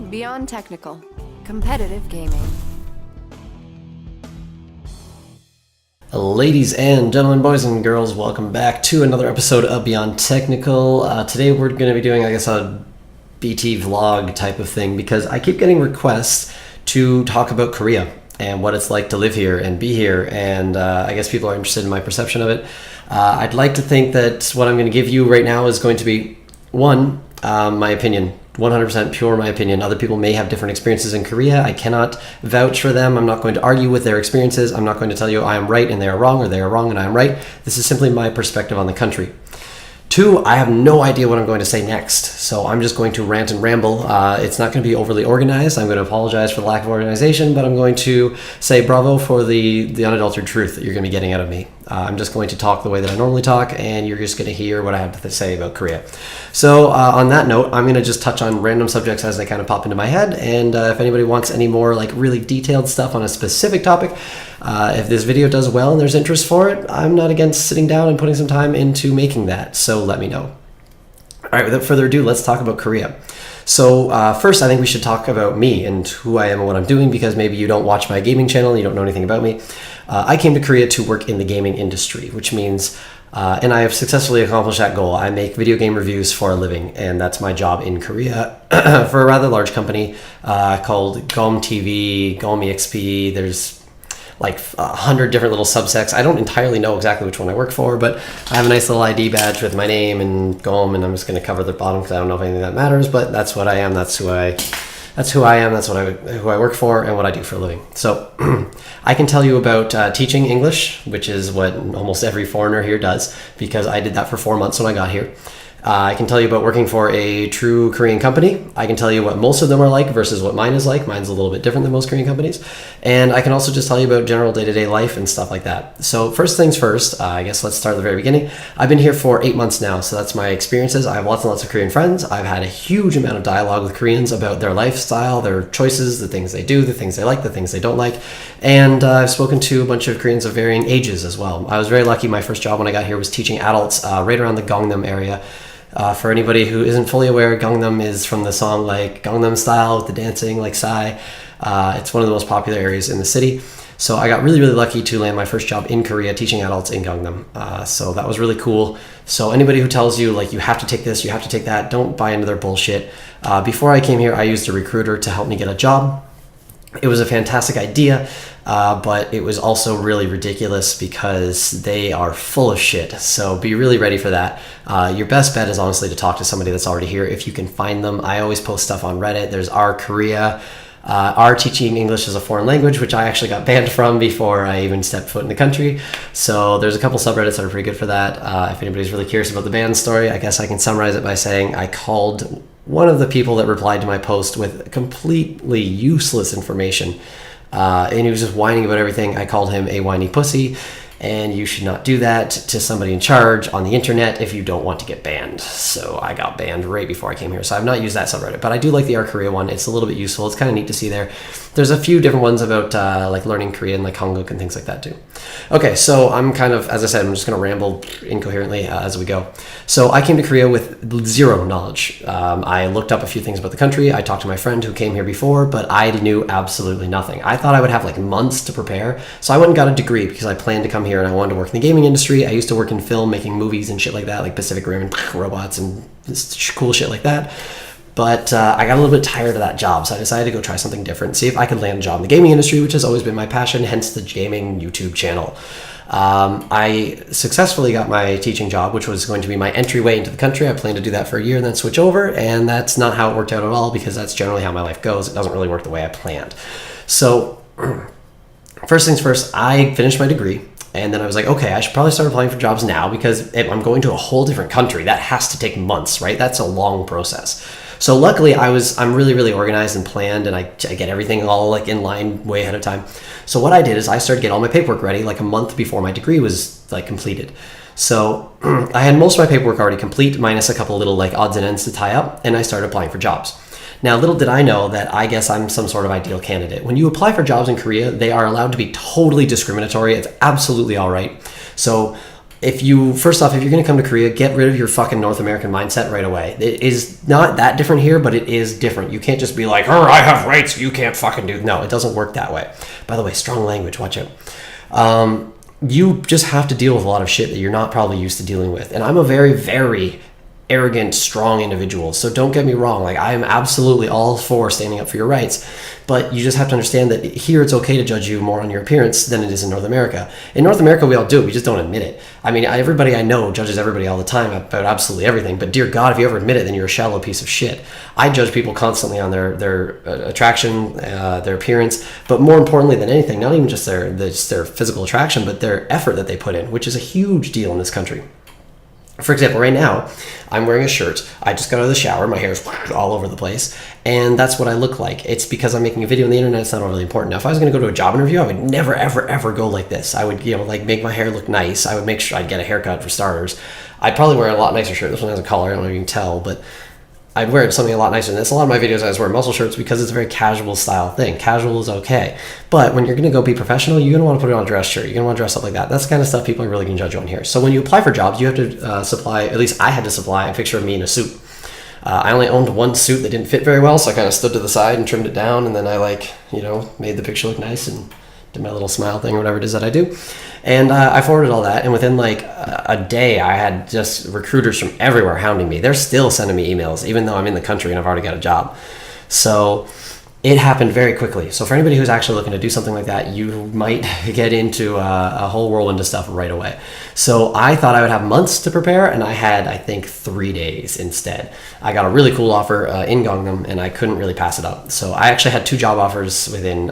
Beyond Technical. Competitive gaming. Ladies and gentlemen, boys and girls, welcome back to another episode of Beyond Technical. Today we're going to be doing, a BT vlog type of thing because I keep getting requests to talk about Korea and what it's like to live here and be here, and I guess people are interested in my perception of it. I'd like to think that what I'm going to give you right now is going to be, one, my opinion. 100% pure my opinion. Other people may have different experiences in Korea. I cannot vouch for them. I'm not going to argue with their experiences. I'm not going to tell you I am right and they are wrong, or they are wrong and I am right. This is simply my perspective on the country. Two, I have no idea what I'm going to say next, so I'm just going to rant and ramble. It's not going to be overly organized. I'm going to apologize for the lack of organization, but I'm going to say bravo for the unadulterated truth that you're going to be getting out of me. I'm just going to talk the way that I normally talk, and you're just going to hear what I have to say about Korea. So on that note, I'm going to just touch on random subjects as they kind of pop into my head, and if anybody wants any more really detailed stuff on a specific topic, if this video does well and there's interest for it, I'm not against sitting down and putting some time into making that, so let me know. All right, without further ado, let's talk about Korea. So first, I think we should talk about me and who I am and what I'm doing, because maybe you don't watch my gaming channel and you don't know anything about me. I came to Korea to work in the gaming industry, which means, and I have successfully accomplished that goal. I make video game reviews for a living, and that's my job in Korea for a rather large company called GOM TV, GOM EXP. There's 100 different little subsects. I don't entirely know exactly which one I work for, but I have a nice little ID badge with my name and GOM, and I'm just going to cover the bottom because I don't know if anything that matters, but that's what I am. That's who I am. That's who I work for and what I do for a living. So I can tell you about teaching English, which is what almost every foreigner here does, because I did that for 4 months when I got here. I can tell you about working for a true Korean company. I can tell you what most of them are like versus what mine is like. Mine's a little bit different than most Korean companies. And I can also just tell you about general day-to-day life and stuff like that. So first things first, I guess let's start at the very beginning. I've been here for 8 months now, so that's my experiences. I have lots and lots of Korean friends. I've had a huge amount of dialogue with Koreans about their lifestyle, their choices, the things they do, the things they like, the things they don't like. And I've spoken to a bunch of Koreans of varying ages as well. I was very lucky. My first job when I got here was teaching adults right around the Gangnam area. For anybody who isn't fully aware, Gangnam is from the song Gangnam Style with the dancing Psy. It's one of the most popular areas in the city. So I got really, really lucky to land my first job in Korea teaching adults in Gangnam. So that was really cool. So anybody who tells you you have to take this, you have to take that, don't buy into their bullshit. Before I came here, I used a recruiter to help me get a job. It was a fantastic idea, but it was also really ridiculous because they are full of shit. So be really ready for that. Your best bet is honestly to talk to somebody that's already here if you can find them. I always post stuff on Reddit. There's R Korea, R teaching English as a foreign language, which I actually got banned from before I even stepped foot in the country. So there's a couple subreddits that are pretty good for that. If anybody's really curious about the ban story, I guess I can summarize it by saying I called one of the people that replied to my post with completely useless information, and he was just whining about everything. I called him a whiny pussy, and you should not do that to somebody in charge on the internet if you don't want to get banned. So I got banned right before I came here, so I've not used that subreddit, but I do like the R Korea one. It's a little bit useful. It's kind of neat to see there. There's a few different ones about learning Korean, like Hanguk and things like that too. Okay, so I'm kind of, as I said, I'm just going to ramble incoherently as we go. So I came to Korea with zero knowledge. I looked up a few things about the country. I talked to my friend who came here before, but I knew absolutely nothing. I thought I would have months to prepare, so I went and got a degree because I planned to come here and I wanted to work in the gaming industry. I used to work in film, making movies and shit like that, like Pacific Rim and robots and cool shit like that. But I got a little bit tired of that job, so I decided to go try something different, see if I could land a job in the gaming industry, which has always been my passion, hence the gaming YouTube channel. I successfully got my teaching job, which was going to be my entryway into the country. I planned to do that for a year and then switch over, and that's not how it worked out at all, because that's generally how my life goes. It doesn't really work the way I planned. So first things first, I finished my degree. And then I was like, okay, I should probably start applying for jobs now, because if I'm going to a whole different country, that has to take months, right? That's a long process. So luckily I'm really, really organized and planned, and I get everything all in line way ahead of time. So what I did is I started getting all my paperwork ready a month before my degree was completed. So I had most of my paperwork already complete, minus a couple little odds and ends to tie up, and I started applying for jobs. Now, little did I know that I guess I'm some sort of ideal candidate. When you apply for jobs in Korea, they are allowed to be totally discriminatory. It's absolutely all right. So if you, first off, if you're going to come to Korea, get rid of your fucking North American mindset right away. It is not that different here, but it is different. You can't just be like, oh, I have rights, you can't fucking do. No, it doesn't work that way. By the way, strong language, watch out. You just have to deal with a lot of shit that you're not probably used to dealing with. And I'm a very, very arrogant, strong individual. So don't get me wrong. Like, I am absolutely all for standing up for your rights. But you just have to understand that here it's okay to judge you more on your appearance than it is in North America. In North America, we all do it. We just don't admit it. I mean, everybody I know judges everybody all the time about absolutely everything. But dear God, if you ever admit it, then you're a shallow piece of shit. I judge people constantly on their attraction, their appearance, but more importantly than anything, not even just their physical attraction, but their effort that they put in, which is a huge deal in this country. For example, right now, I'm wearing a shirt. I just got out of the shower. My hair is all over the place. And that's what I look like. It's because I'm making a video on the internet. It's not really important. Now, if I was going to go to a job interview, I would never, ever, ever go like this. I would, like make my hair look nice. I would make sure I'd get a haircut for starters. I'd probably wear a lot nicer shirt. This one has a collar. I don't know if you can tell, but I'd wear something a lot nicer than this. A lot of my videos I just wear muscle shirts because it's a very casual style thing. Casual is okay. But when you're going to go be professional, you're going to want to put it on a dress shirt. You're going to want to dress up like that. That's the kind of stuff people are really going to judge you on here. So when you apply for jobs, you have to supply, at least I had to supply a picture of me in a suit. I only owned one suit that didn't fit very well, so I kind of stood to the side and trimmed it down, and then I made the picture look nice and did my little smile thing or whatever it is that I do. And I forwarded all that, and within like a day, I had just recruiters from everywhere hounding me. They're still sending me emails, even though I'm in the country and I've already got a job. So it happened very quickly. So for anybody who's actually looking to do something like that, you might get into a whole whirlwind of stuff right away. So I thought I would have months to prepare, and I had, I think, 3 days instead. I got a really cool offer in Gangnam, and I couldn't really pass it up. So I actually had 2 job offers within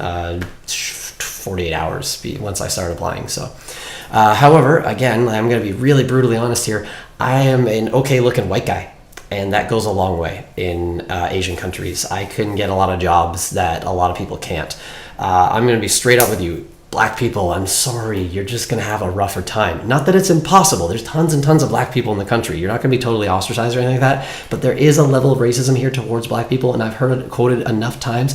48 hours once I started applying. So, however, again, I'm going to be really brutally honest here. I am an okay looking white guy, and that goes a long way in Asian countries. I couldn't get a lot of jobs that a lot of people can't. I'm going to be straight up with you. Black people, I'm sorry, you're just going to have a rougher time. Not that it's impossible. There's tons and tons of black people in the country. You're not going to be totally ostracized or anything like that, but there is a level of racism here towards black people, and I've heard it quoted enough times.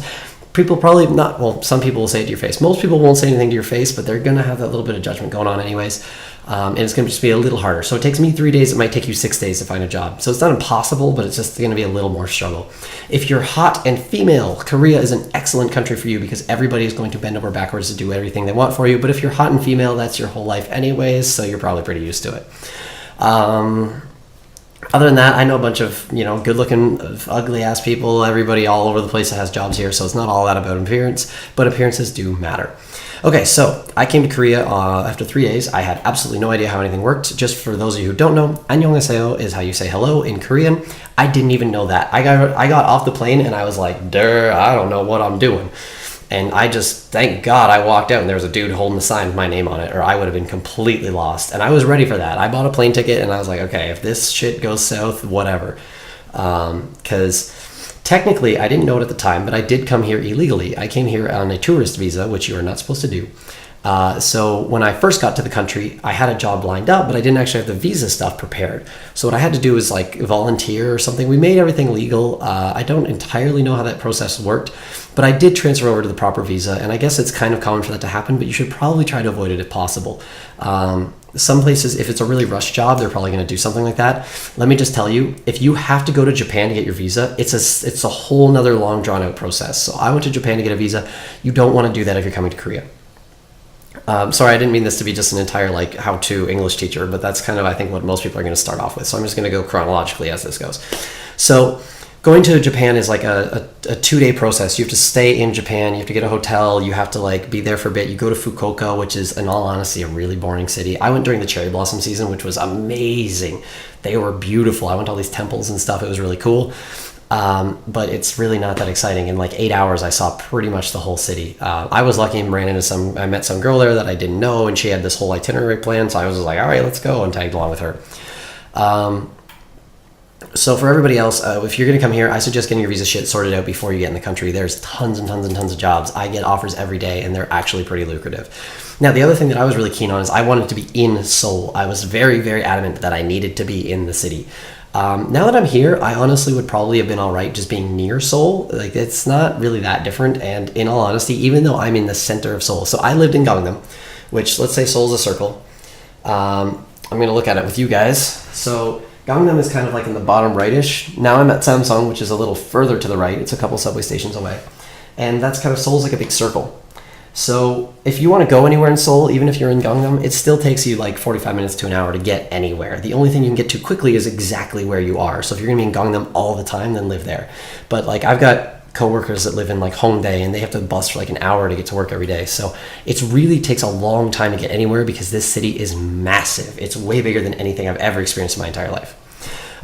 People probably not, well, some people will say it to your face. Most people won't say anything to your face, but they're going to have that little bit of judgment going on anyways. And it's going to just be a little harder. So it takes me 3 days. It might take you 6 days to find a job. So it's not impossible, but it's just going to be a little more struggle. If you're hot and female, Korea is an excellent country for you because everybody is going to bend over backwards to do everything they want for you. But if you're hot and female, that's your whole life anyways, so you're probably pretty used to it. Other than that, I know a bunch of, good-looking, ugly-ass people, everybody all over the place that has jobs here, so it's not all that about appearance, but appearances do matter. Okay, so I came to Korea after 3 days. I had absolutely no idea how anything worked. Just for those of you who don't know, annyeonghaseyo is how you say hello in Korean. I didn't even know that. I got off the plane and I was like, I don't know what I'm doing. And I just, thank God I walked out and there was a dude holding the sign with my name on it, or I would have been completely lost. And I was ready for that. I bought a plane ticket and I was like, okay, if this shit goes south, whatever. Because technically, I didn't know it at the time, but I did come here illegally. I came here on a tourist visa, which you are not supposed to do. So when I first got to the country, I had a job lined up, but I didn't actually have the visa stuff prepared. So what I had to do was like volunteer or something. We made everything legal. I don't entirely know how that process worked, but I did transfer over to the proper visa. And I guess it's kind of common for that to happen, but you should probably try to avoid it if possible. Some places, if it's a really rushed job, they're probably going to do something like that. Let me just tell you, if you have to go to Japan to get your visa, it's a whole nother long drawn out process. So I went to Japan to get a visa. You don't want to do that if you're coming to Korea. Sorry, I didn't mean this to be just an entire how-to English teacher, but that's kind of, I think, what most people are going to start off with. So I'm just going to go chronologically as this goes. So going to Japan is like a 2-day process. You have to stay in Japan. You have to get a hotel. You have to be there for a bit. You go to Fukuoka, which is, in all honesty, a really boring city. I went during the cherry blossom season, which was amazing. They were beautiful. I went to all these temples and stuff. It was really cool. But it's really not that exciting. In 8 hours, I saw pretty much the whole city. I was lucky and I met some girl there that I didn't know, and she had this whole itinerary plan. So I was like, all right, let's go, and tagged along with her. So for everybody else, if you're going to come here, I suggest getting your visa shit sorted out before you get in the country. There's tons and tons and tons of jobs. I get offers every day, and they're actually pretty lucrative. Now, the other thing that I was really keen on is I wanted to be in Seoul. I was very, very adamant that I needed to be in the city. Now that I'm here, I honestly would probably have been all right just being near Seoul. It's not really that different. And in all honesty, even though I'm in the center of Seoul, so I lived in Gangnam, which, let's say Seoul's a circle. I'm going to look at it with you guys. So Gangnam is kind of like in the bottom rightish. Now I'm at Samsung, which is a little further to the right. It's a couple subway stations away. And that's kind of, Seoul's like a big circle. So if you want to go anywhere in Seoul, even if you're in Gangnam, it still takes you like 45 minutes to an hour to get anywhere. The only thing you can get to quickly is exactly where you are. So if you're going to be in Gangnam all the time, then live there. But like I've got coworkers that live in like Hongdae and they have to bus for like an hour to get to work every day. So it really takes a long time to get anywhere because this city is massive. It's way bigger than anything I've ever experienced in my entire life.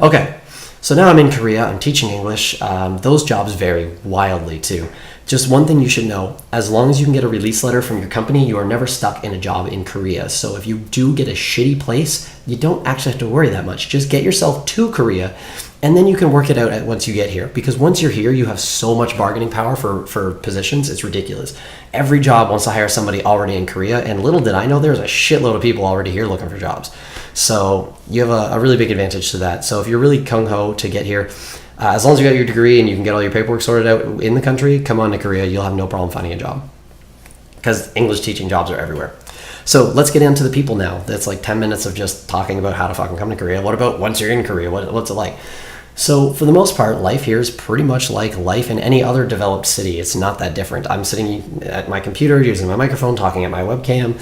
Okay, so now I'm in Korea. I'm teaching English. Those jobs vary wildly too. Just one thing you should know, as long as you can get a release letter from your company, you are never stuck in a job in Korea. So if you do get a shitty place, you don't actually have to worry that much. Just get yourself to Korea and then you can work it out once you get here. Because once you're here, you have so much bargaining power for positions, it's ridiculous. Every job wants to hire somebody already in Korea, and little did I know there's a shitload of people already here looking for jobs. So you have a really big advantage to that. So if you're really gung-ho to get here, as long as you got your degree and you can get all your paperwork sorted out in the country, come on to Korea. You'll have no problem finding a job because English teaching jobs are everywhere. So let's get into the people now. That's like 10 minutes of just talking about how to fucking come to Korea. What about once you're in Korea? What's it like? So for the most part, life here is pretty much like life in any other developed city. It's not that different. I'm sitting at my computer using my microphone, talking at my webcam,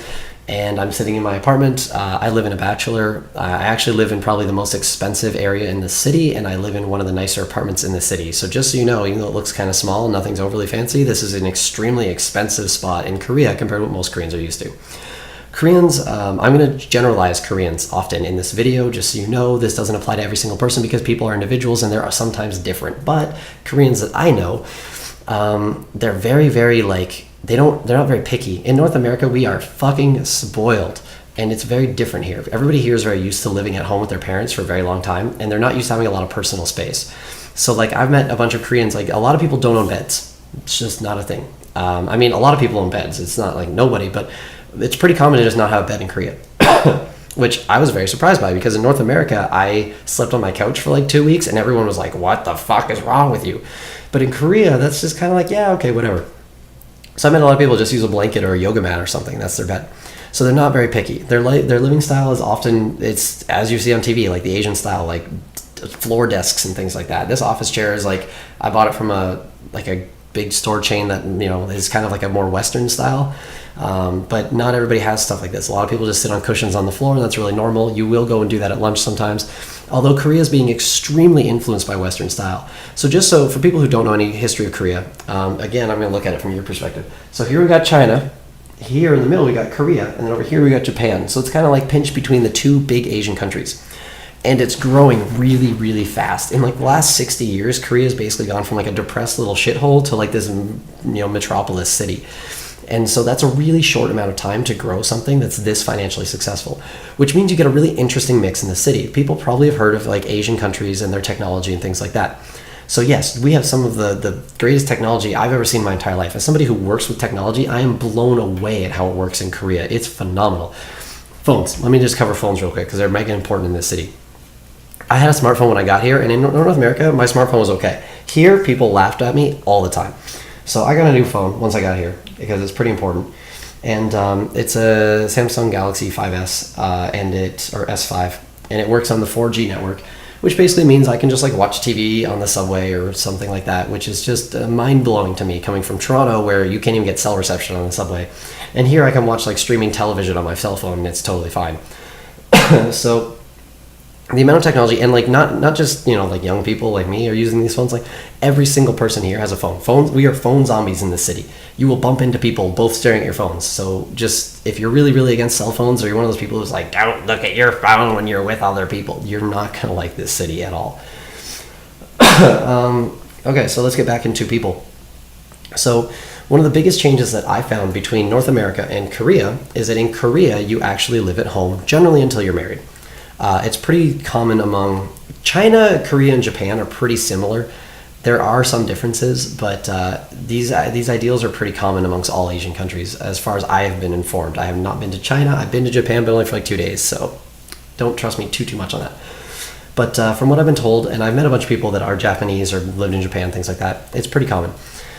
and I'm sitting in my apartment. I live in a bachelor. I actually live in probably the most expensive area in the city, and I live in one of the nicer apartments in the city. So just so you know, even though it looks kind of small, nothing's overly fancy, this is an extremely expensive spot in Korea compared to what most Koreans are used to. Koreans, I'm going to generalize Koreans often in this video, just so you know. This doesn't apply to every single person because people are individuals and they're sometimes different. But Koreans that I know, they're very, very like, they're not very picky. In North America, we are fucking spoiled, and it's very different here. Everybody here is very used to living at home with their parents for a very long time, and they're not used to having a lot of personal space. So like I've met a bunch of Koreans, like a lot of people don't own beds. It's just not a thing. I mean, a lot of people own beds. It's not like nobody, but it's pretty common to just not have a bed in Korea, which I was very surprised by because in North America, I slept on my couch for like 2 weeks and everyone was like, what the fuck is wrong with you? But in Korea, that's just kind of like, yeah, okay, whatever. So I met a lot of people just use a blanket or a yoga mat or something. That's their bed. So they're not very picky. Their living style is often, it's as you see on TV, like the Asian style, like floor desks and things like that. This office chair is like, I bought it from a big store chain that, you know, is kind of like a more Western style. But not everybody has stuff like this. A lot of people just sit on cushions on the floor, and that's really normal. You will go and do that at lunch sometimes. Although Korea is being extremely influenced by Western style. So just so for people who don't know any history of Korea, again, I'm going to look at it from your perspective. So here we got China. Here in the middle we got Korea, and then over here we got Japan. So it's kind of like pinched between the two big Asian countries. And it's growing really, really fast. In like the last 60 years, Korea has basically gone from like a depressed little shithole to like this, you know, metropolis city. And so that's a really short amount of time to grow something that's this financially successful, which means you get a really interesting mix in the city. People probably have heard of like Asian countries and their technology and things like that. So yes, we have some of the greatest technology I've ever seen in my entire life. As somebody who works with technology, I am blown away at how it works in Korea. It's phenomenal. Phones. Let me just cover phones real quick because they're mega important in this city. I had a smartphone when I got here, and in North America, my smartphone was okay. Here, people laughed at me all the time. So I got a new phone once I got here because it's pretty important. And it's a Samsung Galaxy 5S or S5, and it works on the 4G network, which basically means I can just like watch TV on the subway or something like that, which is just mind-blowing to me coming from Toronto where you can't even get cell reception on the subway. And here I can watch like streaming television on my cell phone and it's totally fine. So the amount of technology, and like not just, you know, like young people like me are using these phones, like every single person here has a phone. We are phone zombies in the city. You will bump into people both staring at your phones. So just if you're really, really against cell phones, or you're one of those people who's like, don't look at your phone when you're with other people, you're not going to like this city at all. Okay, so let's get back into people. So one of the biggest changes that I found between North America and Korea is that in Korea, you actually live at home generally until you're married. It's pretty common among China, Korea, and Japan are pretty similar. There are some differences, but these ideals are pretty common amongst all Asian countries as far as I have been informed. I have not been to China. I've been to Japan, but only for like 2 days, so don't trust me too much on that. But from what I've been told, and I've met a bunch of people that are Japanese or lived in Japan, things like that, it's pretty common.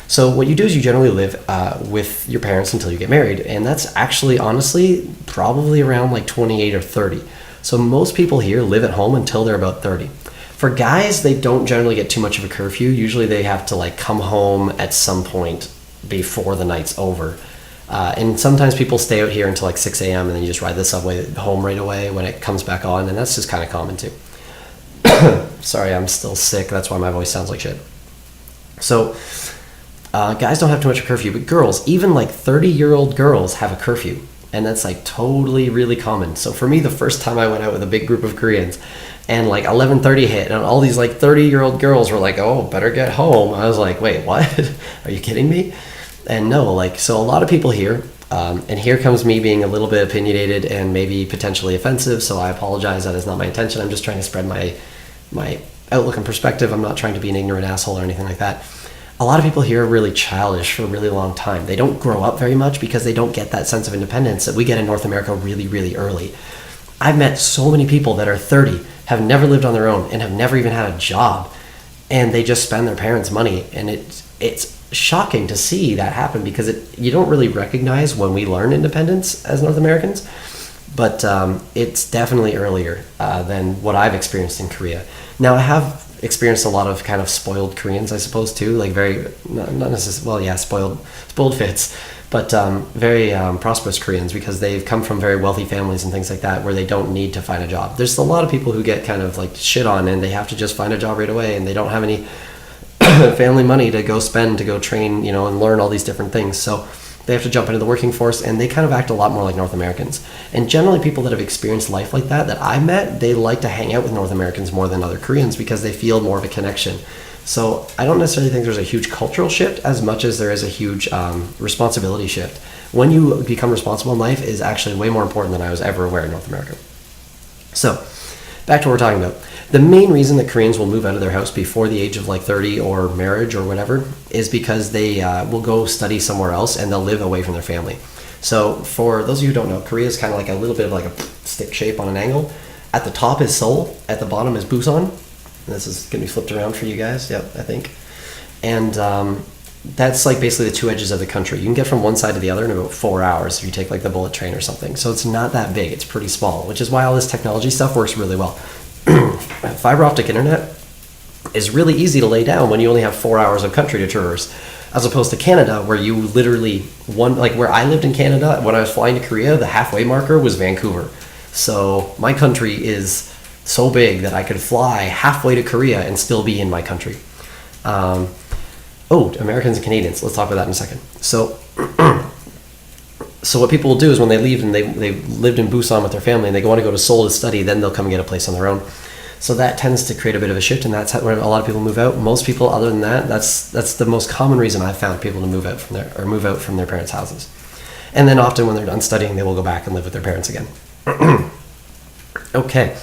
So what you do is you generally live with your parents until you get married, and that's actually, honestly, probably around like 28 or 30. So most people here live at home until they're about 30. For guys, they don't generally get too much of a curfew. Usually they have to like come home at some point before the night's over. And sometimes people stay out here until like 6 a.m. and then you just ride the subway home right away when it comes back on, and that's just kind of common too. Sorry, I'm still sick. That's why my voice sounds like shit. So guys don't have too much of a curfew, but girls, even like 30-year-old girls have a curfew, and that's like totally really common. So for me, the first time I went out with a big group of Koreans and like 11:30 hit and all these like 30-year-old girls were like, oh, better get home. I was like, wait, what? Are you kidding me? And no, like, so a lot of people here, and here comes me being a little bit opinionated and maybe potentially offensive, so I apologize. That is not my intention. I'm just trying to spread my outlook and perspective. I'm not trying to be an ignorant asshole or anything like that. A lot of people here are really childish for a really long time. They don't grow up very much because they don't get that sense of independence that we get in North America really, really early. I've met so many people that are 30, have never lived on their own, and have never even had a job, and they just spend their parents' money, and it's shocking to see that happen because you don't really recognize when we learn independence as North Americans, but it's definitely earlier than what I've experienced in Korea. Now, I have experienced a lot of kind of spoiled Koreans, I suppose, too, like very, not necessarily, well, yeah, spoiled fits, but very prosperous Koreans because they've come from very wealthy families and things like that where they don't need to find a job. There's a lot of people who get kind of like shit on and they have to just find a job right away and they don't have any family money to go spend, to go train, and learn all these different things. So they have to jump into the working force, and they kind of act a lot more like North Americans. And generally people that have experienced life like that I met, they like to hang out with North Americans more than other Koreans because they feel more of a connection. So I don't necessarily think there's a huge cultural shift as much as there is a huge responsibility shift. When you become responsible in life is actually way more important than I was ever aware in North America. So back to what we're talking about. The main reason that Koreans will move out of their house before the age of like 30 or marriage or whatever is because they will go study somewhere else and they'll live away from their family. So for those of you who don't know, Korea is kind of like a little bit of like a stick shape on an angle. At the top is Seoul, at the bottom is Busan. This is going to be flipped around for you guys, yep, I think. And that's like basically the two edges of the country. You can get from one side to the other in about 4 hours if you take like the bullet train or something. So it's not that big, it's pretty small, which is why all this technology stuff works really well. Fiber optic internet is really easy to lay down when you only have 4 hours of country to traverse, as opposed to Canada, where you literally like where I lived in Canada, when I was flying to Korea, the halfway marker was Vancouver. So my country is so big that I could fly halfway to Korea and still be in my country. Americans and Canadians. Let's talk about that in a second. So what people will do is when they leave and they've lived in Busan with their family and they want to go to Seoul to study, then they'll come and get a place on their own. So that tends to create a bit of a shift, and that's where a lot of people move out. Most people, other than that, that's the most common reason I've found people to move out from their parents' houses. And then often when they're done studying, they will go back and live with their parents again. Okay,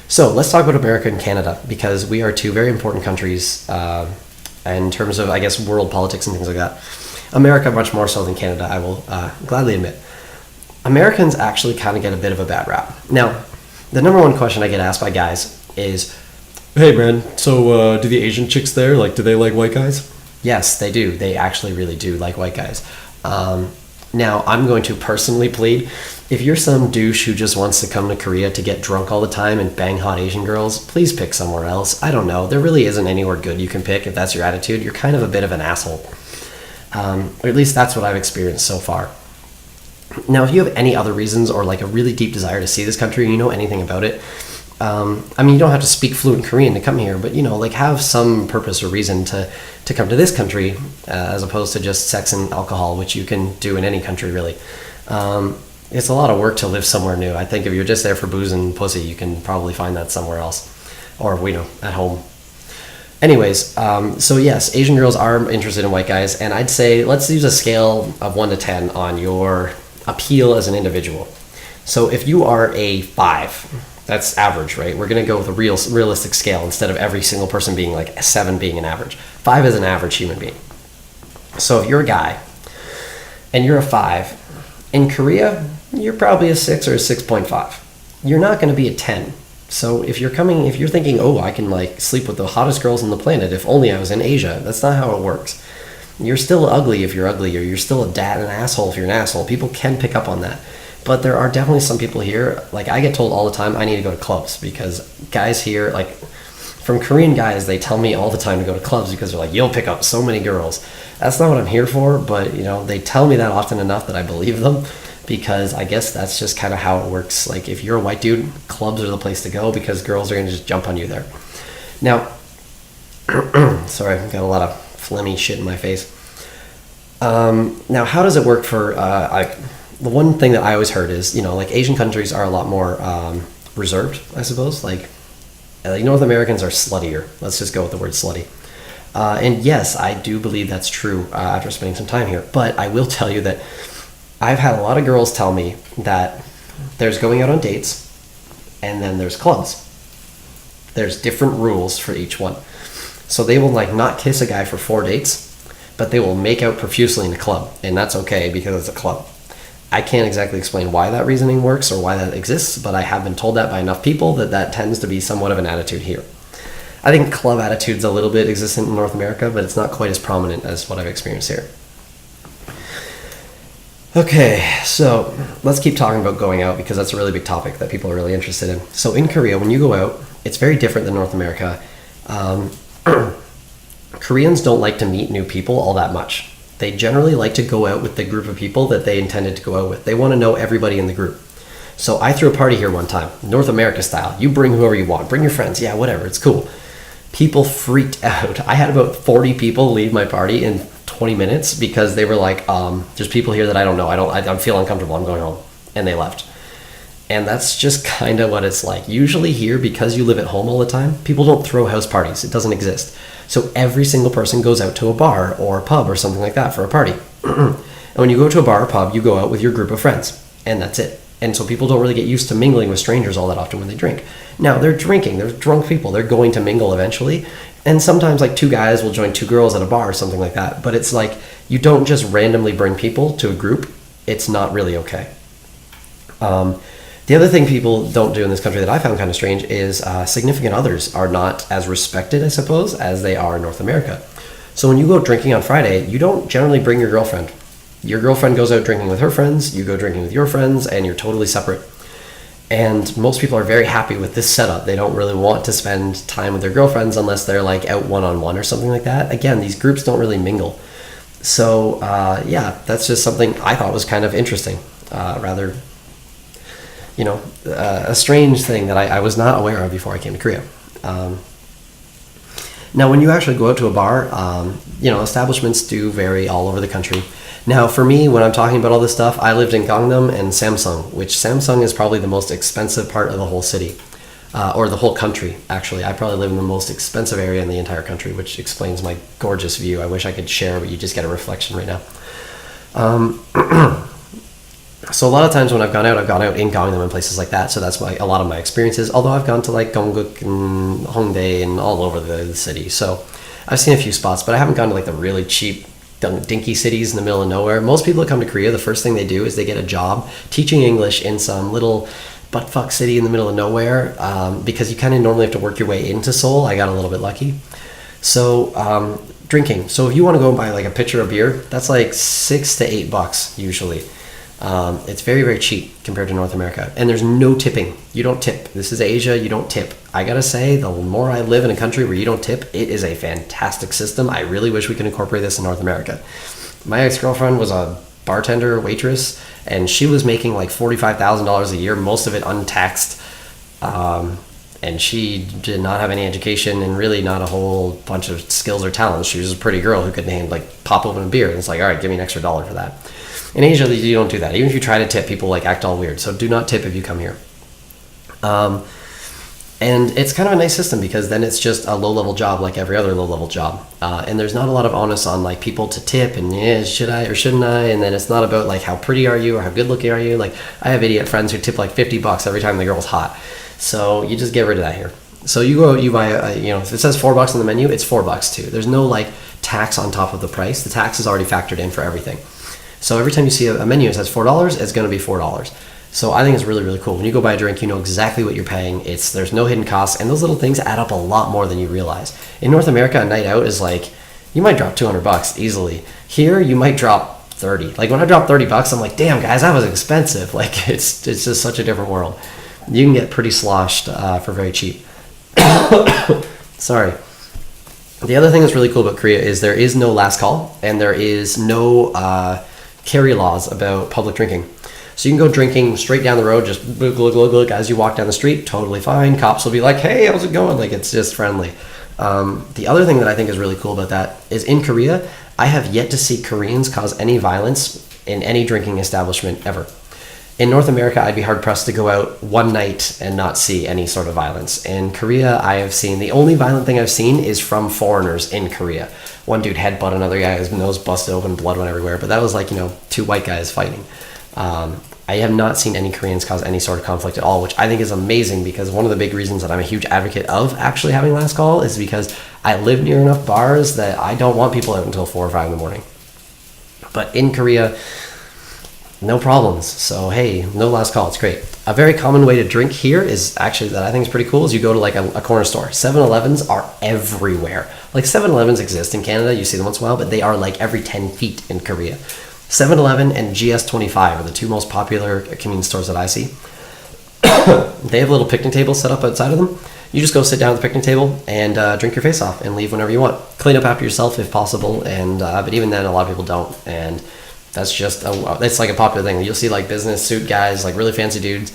so let's talk about America and Canada because we are two very important countries in terms of, I guess, world politics and things like that. America much more so than Canada, I will gladly admit. Americans actually kind of get a bit of a bad rap. Now, the number one question I get asked by guys is, hey man, so do the Asian chicks there, do they like white guys? Yes, they do. They actually really do like white guys. Now, I'm going to personally plead, if you're some douche who just wants to come to Korea to get drunk all the time and bang hot Asian girls, please pick somewhere else. I don't know. There really isn't anywhere good you can pick if that's your attitude. You're kind of a bit of an asshole. Or at least that's what I've experienced so far. Now, if you have any other reasons or like a really deep desire to see this country and you know anything about it, you don't have to speak fluent Korean to come here, but have some purpose or reason to come to this country as opposed to just sex and alcohol, which you can do in any country really. It's a lot of work to live somewhere new. I think if you're just there for booze and pussy, you can probably find that somewhere else, or at home. Anyways, so yes, Asian girls are interested in white guys, and I'd say let's use a scale of 1 to 10 on your appeal as an individual. So if you are a 5, that's average, right? We're going to go with a realistic scale instead of every single person being like a 7 being an average. 5 is an average human being. So if you're a guy and you're a 5, in Korea, you're probably a 6 or a 6.5. You're not going to be a 10. So if you're thinking, oh, I can sleep with the hottest girls on the planet if only I was in Asia, that's not how it works. You're still ugly if you're ugly, or you're still an asshole if you're an asshole. People can pick up on that. But there are definitely some people here, like I get told all the time I need to go to clubs because guys here, like from Korean guys, they tell me all the time to go to clubs because they're like, you'll pick up so many girls. That's not what I'm here for, but they tell me that often enough that I believe them because I guess that's just kind of how it works. Like if you're a white dude, clubs are the place to go because girls are going to just jump on you there. Now, sorry, I've got a lot of phlegmy shit in my face. Now, how does it work for, the one thing that I always heard is, like Asian countries are a lot more reserved, I suppose. Like North Americans are sluttier. Let's just go with the word slutty. And yes, I do believe that's true after spending some time here. But I will tell you that I've had a lot of girls tell me that there's going out on dates and then there's clubs. There's different rules for each one. So they will like not kiss a guy for 4 dates, but they will make out profusely in a club. And that's okay because it's a club. I can't exactly explain why that reasoning works or why that exists, but I have been told that by enough people that tends to be somewhat of an attitude here. I think club attitude's a little bit existent in North America, but it's not quite as prominent as what I've experienced here. Okay, so let's keep talking about going out because that's a really big topic that people are really interested in. So in Korea, when you go out, it's very different than North America. Koreans don't like to meet new people all that much. They generally like to go out with the group of people that they intended to go out with. They want to know everybody in the group. So I threw a party here one time, North America style. You bring whoever you want. Bring your friends. Yeah, whatever. It's cool. People freaked out. I had about 40 people leave my party in 20 minutes because they were like, there's people here that I don't know. I feel uncomfortable. I'm going home. And they left. And that's just kind of what it's like. Usually here, because you live at home all the time, people don't throw house parties. It doesn't exist. So every single person goes out to a bar or a pub or something like that for a party. And when you go to a bar or pub, you go out with your group of friends. And that's it. And so people don't really get used to mingling with strangers all that often when they drink. Now, they're drinking. They're drunk people. They're going to mingle eventually. And sometimes like 2 guys will join 2 girls at a bar or something like that. But it's like you don't just randomly bring people to a group. It's not really okay. The other thing people don't do in this country that I found kind of strange is significant others are not as respected, I suppose, as they are in North America. So when you go drinking on Friday, you don't generally bring your girlfriend. Your girlfriend goes out drinking with her friends, you go drinking with your friends, and you're totally separate. And most people are very happy with this setup. They don't really want to spend time with their girlfriends unless they're like out one-on-one or something like that. Again, these groups don't really mingle. So yeah, that's just something I thought was kind of interesting. Rather, a strange thing that I was not aware of before I came to Korea. Now, when you actually go out to a bar, establishments do vary all over the country. Now, for me, when I'm talking about all this stuff, I lived in Gangnam and Samsung, which Samsung is probably the most expensive part of the whole city, or the whole country, actually. I probably live in the most expensive area in the entire country, which explains my gorgeous view. I wish I could share, but you just get a reflection right now. So a lot of times when I've gone out in Gangnam and places like that. So that's a lot of my experiences. Although I've gone to like Dongguk and Hongdae and all over the city. So I've seen a few spots, but I haven't gone to like the really cheap, dinky cities in the middle of nowhere. Most people that come to Korea, the first thing they do is they get a job teaching English in some little buttfuck city in the middle of nowhere, because you kind of normally have to work your way into Seoul. I got a little bit lucky. So drinking. So if you want to go and buy like a pitcher of beer, that's like $6 to $8 usually. It's very, very cheap compared to North America. And there's no tipping. You don't tip. This is Asia. You don't tip. I gotta say, the more I live in a country where you don't tip, it is a fantastic system. I really wish we could incorporate this in North America. My ex-girlfriend was a bartender, waitress, and she was making like $45,000 a year, most of it untaxed. And she did not have any education and really not a whole bunch of skills or talents. She was a pretty girl who could pop open a beer. And it's like, all right, give me an extra $1 for that. In Asia, you don't do that. Even if you try to tip, people act all weird. So do not tip if you come here. And it's kind of a nice system because then it's just a low-level job like every other low-level job. And there's not a lot of onus on people to tip and should I or shouldn't I? And then it's not about how pretty are you or how good looking are you. I have idiot friends who tip $50 every time the girl's hot. So you just get rid of that here. So you go, you buy if it says $4 on the menu, it's $4 too. There's no tax on top of the price. The tax is already factored in for everything. So every time you see a menu that says $4, it's going to be $4. So I think it's really, really cool. When you go buy a drink, you know exactly what you're paying. There's no hidden costs, and those little things add up a lot more than you realize. In North America, a night out is you might drop $200 easily. Here, you might drop 30. Like when I dropped $30, I'm like, damn guys, that was expensive. Like it's just such a different world. You can get pretty sloshed for very cheap. Sorry. The other thing that's really cool about Korea is there is no last call, and there is no carry laws about public drinking. So you can go drinking straight down the road, just glug, glug, glug, glug, as you walk down the street, totally fine. Cops will be like, hey, how's it going? Like, it's just friendly. The other thing that I think is really cool about that is in Korea, I have yet to see Koreans cause any violence in any drinking establishment ever. In North America, I'd be hard-pressed to go out one night and not see any sort of violence. In Korea, I have seen, the only violent thing I've seen is from foreigners in Korea. One dude headbutt another guy, his nose busted open, blood went everywhere, but that was like, two white guys fighting. I have not seen any Koreans cause any sort of conflict at all, which I think is amazing, because one of the big reasons that I'm a huge advocate of actually having last call is because I live near enough bars that I don't want people out until 4 or 5 in the morning. But in Korea, no problems. So hey, no last call. It's great. A very common way to drink here is actually that I think is pretty cool is you go to like a corner store. 7-Elevens are everywhere. Like 7-Elevens exist in Canada. You see them once in a while, but they are like every 10 feet in Korea. 7-Eleven and GS25 are the two most popular convenience stores that I see. They have little picnic tables set up outside of them. You just go sit down at the picnic table and drink your face off and leave whenever you want. Clean up after yourself if possible, and but even then, a lot of people don't. And that's just it's like a popular thing. You'll see like business suit guys, like really fancy dudes.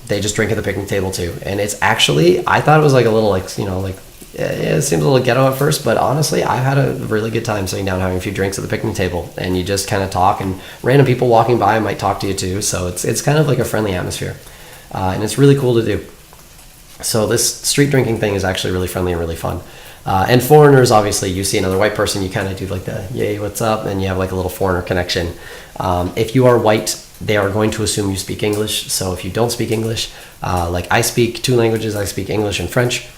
They just drink at the picnic table too, and it's actually, I thought it was like a little it seems a little ghetto at first, but honestly, I've had a really good time sitting down having a few drinks at the picnic table, and you just kind of talk, and random people walking by might talk to you too. So it's kind of like a friendly atmosphere, and it's really cool to do. So this street drinking thing is actually really friendly and really fun. And foreigners, obviously, you see another white person, you kind of do like the, yay, what's up? And you have like a little foreigner connection. If you are white, they are going to assume you speak English. So if you don't speak English, like I speak 2 languages, I speak English and French.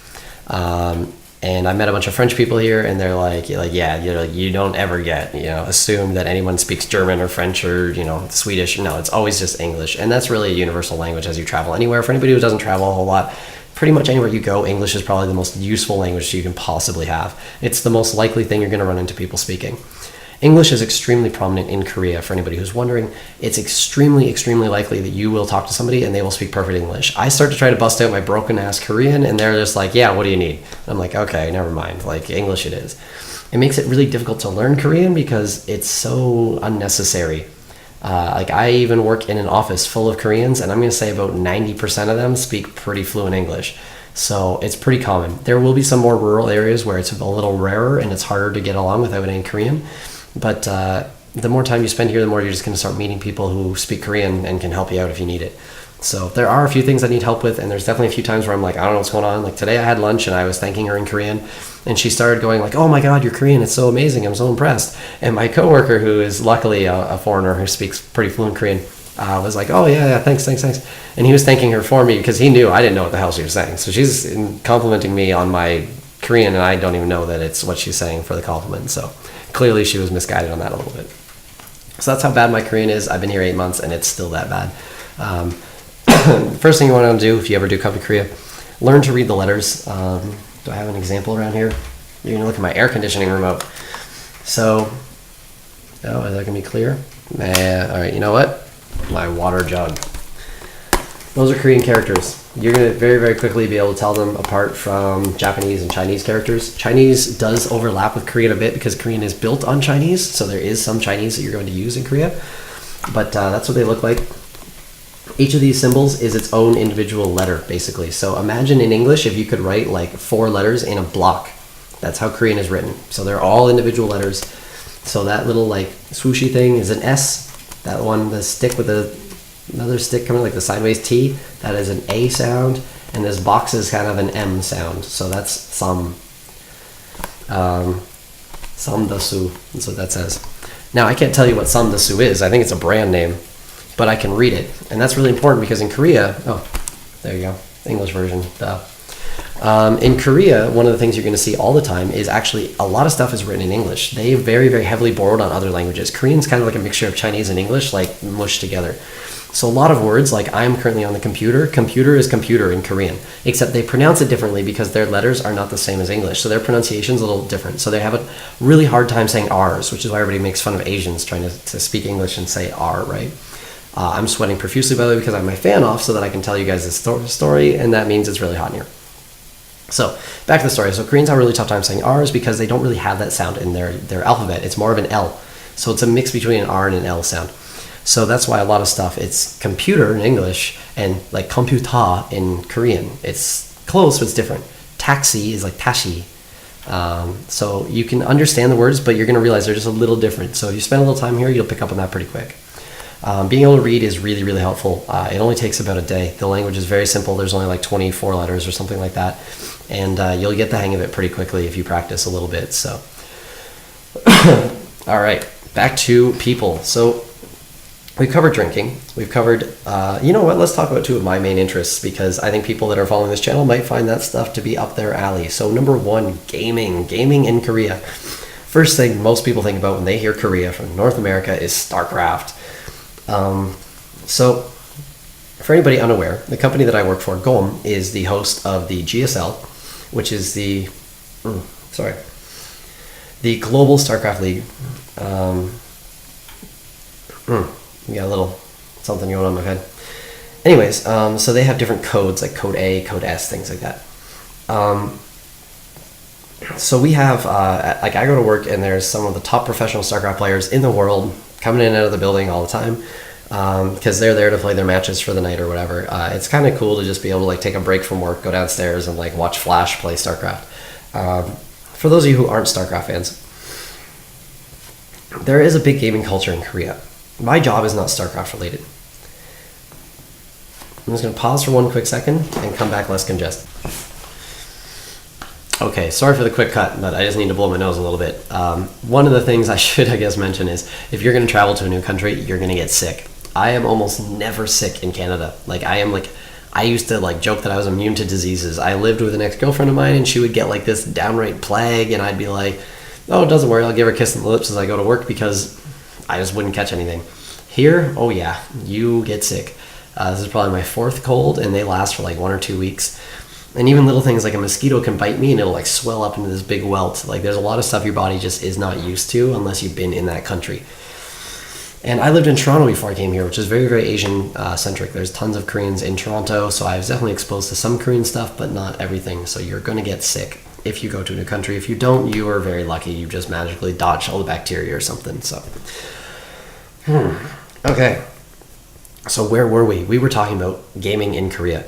And I met a bunch of French people here, and they're like, yeah, you don't ever assume that anyone speaks German or French or, Swedish. No, it's always just English. And that's really a universal language as you travel anywhere. For anybody who doesn't travel a whole lot, pretty much anywhere you go, English is probably the most useful language you can possibly have. It's the most likely thing you're going to run into people speaking. English is extremely prominent in Korea. For anybody who's wondering, it's extremely, extremely likely that you will talk to somebody and they will speak perfect English. I start to try to bust out my broken ass Korean, and they're just like, yeah, what do you need? And I'm like, okay, never mind. Like, English it is. It makes it really difficult to learn Korean because it's so unnecessary. Like, I even work in an office full of Koreans, and I'm going to say about 90% of them speak pretty fluent English. So it's pretty common. There will be some more rural areas where it's a little rarer and it's harder to get along without any Korean. But the more time you spend here, the more you're just going to start meeting people who speak Korean and can help you out if you need it. So there are a few things I need help with, and there's definitely a few times where I'm like, I don't know what's going on. Like today I had lunch and I was thanking her in Korean, and she started going like, oh my God, your Korean, it's so amazing. I'm so impressed. And my coworker, who is luckily a foreigner who speaks pretty fluent Korean, was like, oh yeah, thanks. And he was thanking her for me because he knew I didn't know what the hell she was saying. So she's complimenting me on my Korean, and I don't even know that it's what she's saying for the compliment. So clearly she was misguided on that a little bit. So that's how bad my Korean is. I've been here 8 months and it's still that bad. First thing you want to do if you ever do come to Korea, learn to read the letters. Do I have an example around here? You're going to look at my air conditioning remote. So, is that going to be clear? Nah, all right, you know what? My water jug. Those are Korean characters. You're going to very, very quickly be able to tell them apart from Japanese and Chinese characters. Chinese does overlap with Korean a bit because Korean is built on Chinese, so there is some Chinese that you're going to use in Korea. But that's what they look like. Each of these symbols is its own individual letter, basically. So imagine in English if you could write like 4 letters in a block. That's how Korean is written. So they're all individual letters. So that little like swooshy thing is an S. That one, the stick with another stick coming like the sideways T, that is an A sound, and this box is kind of an M sound. So that's sam. Samdasu, that's what that says. Now I can't tell you what Samdasu is. I think it's a brand name, but I can read it, and that's really important because in Korea, oh, there you go, English version. In Korea, one of the things you're going to see all the time is actually a lot of stuff is written in English. They very, very heavily borrowed on other languages. Korean's kind of like a mixture of Chinese and English, like mushed together. So a lot of words, like I'm currently on the computer, computer is computer in Korean, except they pronounce it differently because their letters are not the same as English. So their pronunciation's a little different. So they have a really hard time saying R's, which is why everybody makes fun of Asians trying to speak English and say R, right? I'm sweating profusely, by the way, because I have my fan off so that I can tell you guys this story, and that means it's really hot in here. So back to the story. So Koreans have a really tough time saying R's because they don't really have that sound in their alphabet. It's more of an L. So it's a mix between an R and an L sound. So that's why a lot of stuff, it's computer in English and like computer in Korean. It's close, but it's different. Taxi is like tashi. So you can understand the words, but you're going to realize they're just a little different. So if you spend a little time here, you'll pick up on that pretty quick. Being able to read is really, really helpful. It only takes about a day. The language is very simple. There's only like 24 letters or something like that. And you'll get the hang of it pretty quickly if you practice a little bit. So, all right, back to people. So we've covered drinking. We've covered, you know what, let's talk about two of my main interests because I think people that are following this channel might find that stuff to be up their alley. So number one, gaming. Gaming in Korea. First thing most people think about when they hear Korea from North America is StarCraft. So for anybody unaware, the company that I work for, GOM, is the host of the GSL, which is the Global StarCraft League. We got a little something going on in my head. Anyways, so they have different codes, like code A, code S, things like that. So we have, like I go to work and there's some of the top professional StarCraft players in the world coming in and out of the building all the time because they're there to play their matches for the night or whatever. It's kind of cool to just be able to like take a break from work, go downstairs and like watch Flash play StarCraft. For those of you who aren't StarCraft fans, there is a big gaming culture in Korea. My job is not StarCraft related. I'm just going to pause for one quick second and come back less congested. Okay, sorry for the quick cut, but I just need to blow my nose a little bit. One of the things I should, I guess, mention is if you're going to travel to a new country, you're going to get sick. I am almost never sick in Canada. I used to like joke that I was immune to diseases. I lived with an ex-girlfriend of mine and she would get like this downright plague and I'd be like, oh, it doesn't worry, I'll give her a kiss on the lips as I go to work because I just wouldn't catch anything. Here, oh yeah, you get sick. This is probably my fourth cold and they last for like 1 or 2 weeks. And even little things like a mosquito can bite me and it'll like swell up into this big welt. Like there's a lot of stuff your body just is not used to unless you've been in that country. And I lived in Toronto before I came here, which is very, very Asian centric. There's tons of Koreans in Toronto, so I was definitely exposed to some Korean stuff, but not everything. So you're going to get sick if you go to a new country. If you don't, you are very lucky. You just magically dodged all the bacteria or something. So, okay. So where were we? We were talking about gaming in Korea.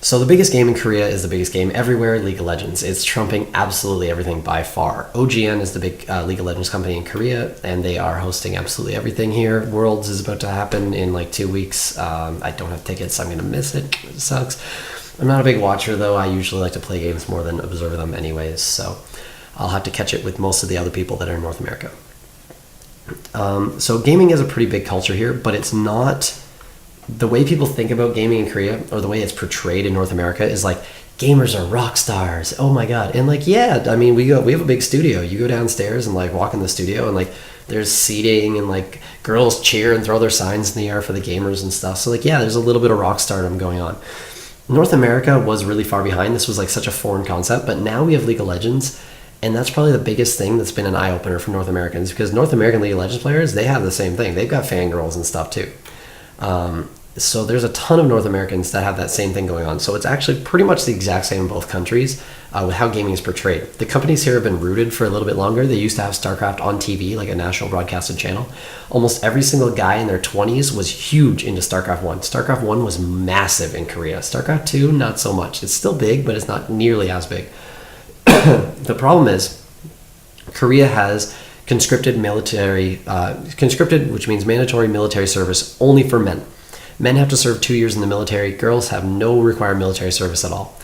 So the biggest game in Korea is the biggest game everywhere, League of Legends. It's trumping absolutely everything by far. OGN is the big League of Legends company in Korea, and they are hosting absolutely everything here. Worlds is about to happen in like 2 weeks. I don't have tickets, so I'm going to miss it. It sucks. I'm not a big watcher, though. I usually like to play games more than observe them anyways, so I'll have to catch it with most of the other people that are in North America. So gaming is a pretty big culture here, but it's not... The way people think about gaming in Korea, or the way it's portrayed in North America, is like gamers are rock stars. Oh my god! And like, yeah, I mean, we have a big studio. You go downstairs and like walk in the studio, and like there's seating and like girls cheer and throw their signs in the air for the gamers and stuff. So like, yeah, there's a little bit of rock stardom going on. North America was really far behind. This was like such a foreign concept, but now we have League of Legends, and that's probably the biggest thing that's been an eye opener for North Americans because North American League of Legends players, they have the same thing. They've got fangirls and stuff too. So there's a ton of North Americans that have that same thing going on. So it's actually pretty much the exact same in both countries with how gaming is portrayed. The companies here have been rooted for a little bit longer. They used to have StarCraft on TV, like a national broadcasted channel. Almost every single guy in their 20s was huge into StarCraft 1. StarCraft 1 was massive in Korea. StarCraft 2, not so much. It's still big, but it's not nearly as big. The problem is Korea has conscripted military, conscripted, which means mandatory military service only for men. Men have to serve 2 years in the military. Girls have no required military service at all.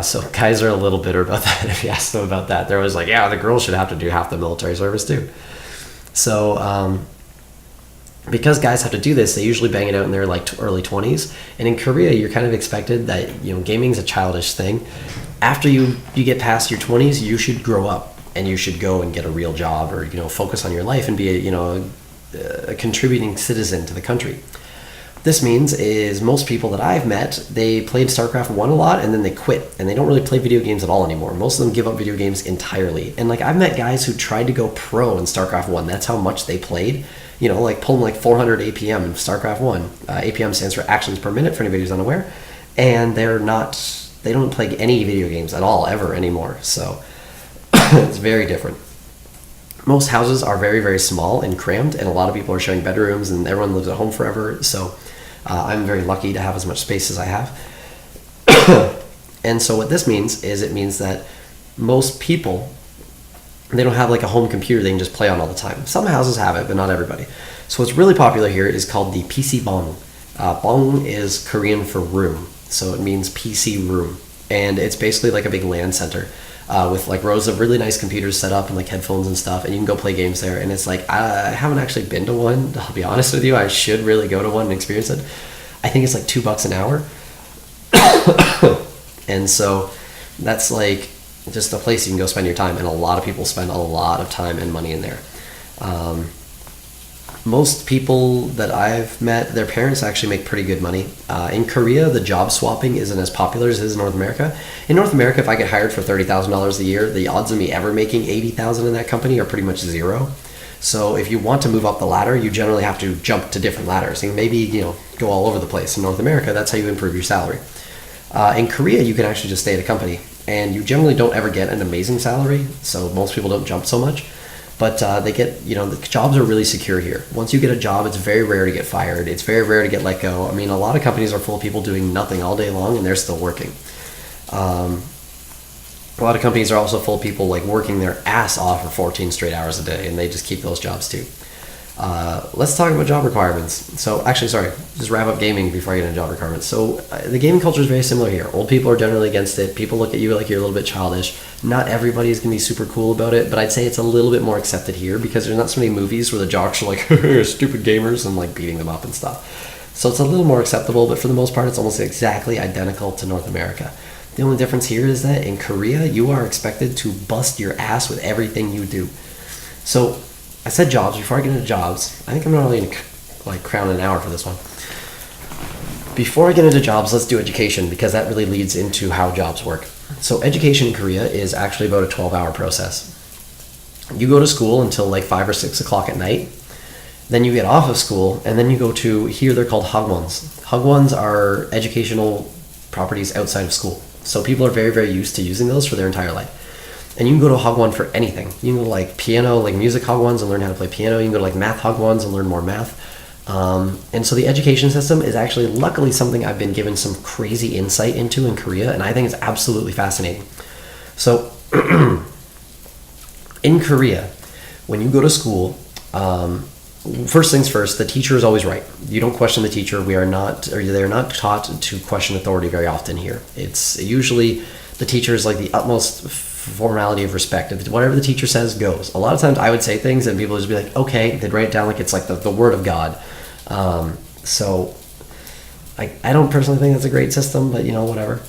So guys are a little bitter about that. If you ask them about that, they're always like, yeah, the girls should have to do half the military service too. So because guys have to do this, they usually bang it out in their like early 20s. And in Korea, you're kind of expected that, you know, gaming's a childish thing. after you get past your 20s, you should grow up and you should go and get a real job, or focus on your life and be a contributing citizen to the country. This means is most people that I've met, they played StarCraft 1 a lot and then they quit and they don't really play video games at all anymore. Most of them give up video games entirely. And like I've met guys who tried to go pro in StarCraft 1. That's how much they played. Like pulling like 400 APM in StarCraft 1. APM stands for actions per minute for anybody who's unaware. And they don't play any video games at all ever anymore. So it's very different. Most houses are very, very small and crammed, and a lot of people are sharing bedrooms and everyone lives at home forever. So I'm very lucky to have as much space as I have. And so what this means is it means that most people, they don't have like a home computer they can just play on all the time. Some houses have it, but not everybody. So what's really popular here is called the PC Bong. Bong is Korean for room, so it means PC room. And it's basically like a big LAN center with like rows of really nice computers set up and like headphones and stuff, and you can go play games there. And it's like, I haven't actually been to one, I'll be honest with you. I should really go to one and experience it. I think it's like $2 an hour. And so that's like just a place you can go spend your time, and a lot of people spend a lot of time and money in there. Most people that I've met, their parents actually make pretty good money. In Korea, the job swapping isn't as popular as it is in North America. In North America, if I get hired for $30,000 a year, the odds of me ever making $80,000 in that company are pretty much zero. So if you want to move up the ladder, you generally have to jump to different ladders and maybe go all over the place. In North America, that's how you improve your salary. In Korea, you can actually just stay at a company, and you generally don't ever get an amazing salary. So most people don't jump so much. But they get, the jobs are really secure here. Once you get a job, it's very rare to get fired. It's very rare to get let go. I mean, a lot of companies are full of people doing nothing all day long, and they're still working. A lot of companies are also full of people like working their ass off for 14 straight hours a day, and they just keep those jobs too. Let's talk about job requirements. So actually, sorry, just wrap up gaming before I get into job requirements. So the gaming culture is very similar here. Old people are generally against it. People look at you like you're a little bit childish. Not everybody is going to be super cool about it, but I'd say it's a little bit more accepted here because there's not so many movies where the jocks are like stupid gamers and like beating them up and stuff. So it's a little more acceptable, but for the most part, it's almost exactly identical to North America. The only difference here is that in Korea, you are expected to bust your ass with everything you do. So I said jobs. Before I get into jobs, I think I'm not really going to crown an hour for this one. Before I get into jobs, let's do education, because that really leads into how jobs work. So education in Korea is actually about a 12-hour process. You go to school until like 5 or 6 o'clock at night. Then you get off of school, and then you go to, here they're called hagwons. Hagwons are educational properties outside of school. So people are very, very used to using those for their entire life. And you can go to a hagwon for anything. You can go to like piano, like music hagwons, and learn how to play piano. You can go to like math hagwons and learn more math. And so the education system is actually, luckily, something I've been given some crazy insight into in Korea, and I think it's absolutely fascinating. So in Korea, when you go to school, first things first, the teacher is always right. You don't question the teacher. They're not taught to question authority very often here. It's usually the teacher is like the utmost formality of respect. If whatever the teacher says goes. A lot of times I would say things and people would just be like, okay, they'd write it down like it's like the word of God. So I don't personally think that's a great system, but whatever.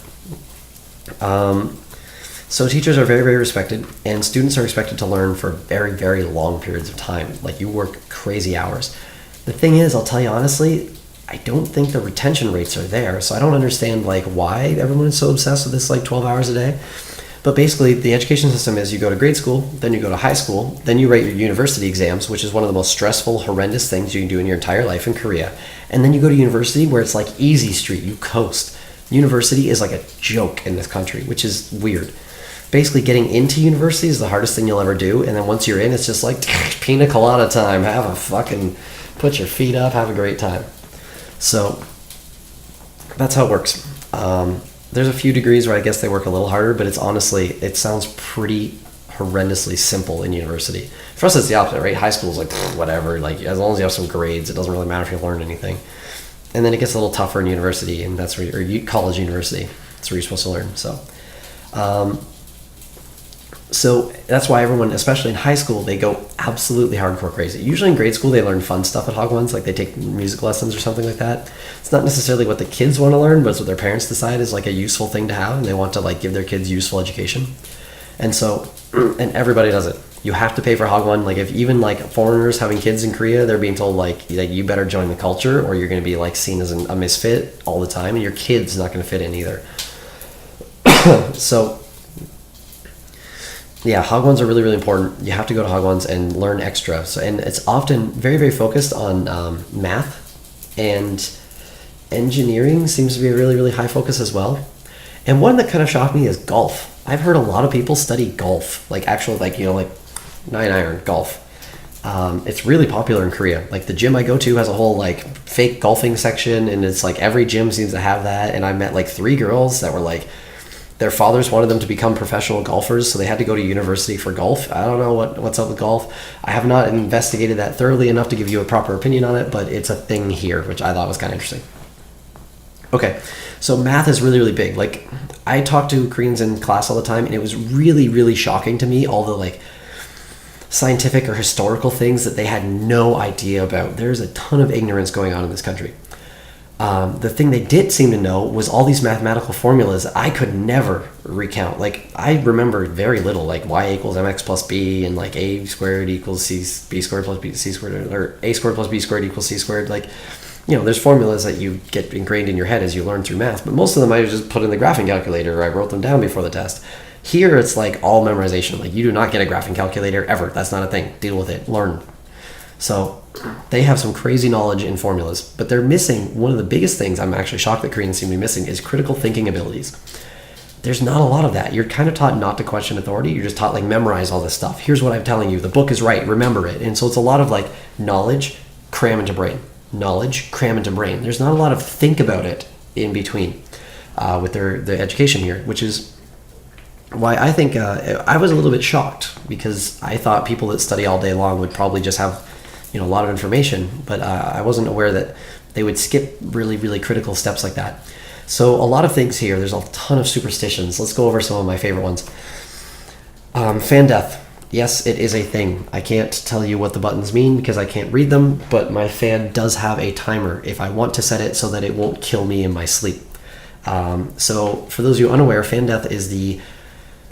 So teachers are very, very respected, and students are expected to learn for very, very long periods of time. Like, you work crazy hours. The thing is, I'll tell you honestly, I don't think the retention rates are there. So I don't understand like why everyone is so obsessed with this like 12 hours a day. But basically, the education system is you go to grade school, then you go to high school, then you write your university exams, which is one of the most stressful, horrendous things you can do in your entire life in Korea. And then you go to university, where it's like easy street, you coast. University is like a joke in this country, which is weird. Basically, getting into university is the hardest thing you'll ever do. And then once you're in, it's just like pina colada time. Put your feet up, have a great time. So that's how it works. There's a few degrees where I guess they work a little harder, but it sounds pretty horrendously simple in university. For us, it's the opposite, right? High school is like whatever. Like, as long as you have some grades, it doesn't really matter if you learn anything. And then it gets a little tougher in university, and that's where college, university. That's where you're supposed to learn. So, So that's why everyone, especially in high school, they go absolutely hardcore crazy. Usually in grade school, they learn fun stuff at Hogwarts, like they take music lessons or something like that. It's not necessarily what the kids want to learn, but it's what their parents decide is like a useful thing to have, and they want to like give their kids useful education. And so, and everybody does it. You have to pay for Hagwon. Like if even like foreigners having kids in Korea, they're being told like you better join the culture or you're going to be like seen as a misfit all the time, and your kid's not going to fit in either. So yeah, Hagwons are really, really important. You have to go to Hagwons and learn extra. So, and it's often very, very focused on math, and engineering seems to be a really, really high focus as well. And one that kind of shocked me is golf. I've heard a lot of people study golf, like actual, like, like 9-iron golf. It's really popular in Korea. Like the gym I go to has a whole like fake golfing section, and it's like every gym seems to have that. And I met like 3 girls that were like, their fathers wanted them to become professional golfers, so they had to go to university for golf. I don't know what's up with golf. I have not investigated that thoroughly enough to give you a proper opinion on it, but it's a thing here, which I thought was kind of interesting. Okay, so math is really, really big. Like, I talk to Koreans in class all the time, and it was really, really shocking to me, all the like scientific or historical things that they had no idea about. There's a ton of ignorance going on in this country. The thing they did seem to know was all these mathematical formulas I could never recount. Like, I remember very little, like y equals mx plus b, and like a squared equals b squared plus b c squared, or a squared plus b squared equals c squared. Like, there's formulas that you get ingrained in your head as you learn through math, but most of them I just put in the graphing calculator, or I wrote them down before the test. Here it's like all memorization. Like, you do not get a graphing calculator ever. That's not a thing. Deal with it. Learn. So they have some crazy knowledge in formulas, but they're missing one of the biggest things. I'm actually shocked that Koreans seem to be missing is critical thinking abilities. There's not a lot of that. You're kind of taught not to question authority. You're just taught like memorize all this stuff. Here's what I'm telling you. The book is right. Remember it. And so it's a lot of like knowledge, cram into brain. Knowledge, cram into brain. There's not a lot of think about it in between with the education here, which is why I think I was a little bit shocked, because I thought people that study all day long would probably just have a lot of information, but I wasn't aware that they would skip really, really critical steps like that. So a lot of things here. There's a ton of superstitions. Let's go over some of my favorite ones. Fan death. Yes, it is a thing. I can't tell you what the buttons mean because I can't read them, but my fan does have a timer if I want to set it so that it won't kill me in my sleep. So for those of you unaware, fan death is the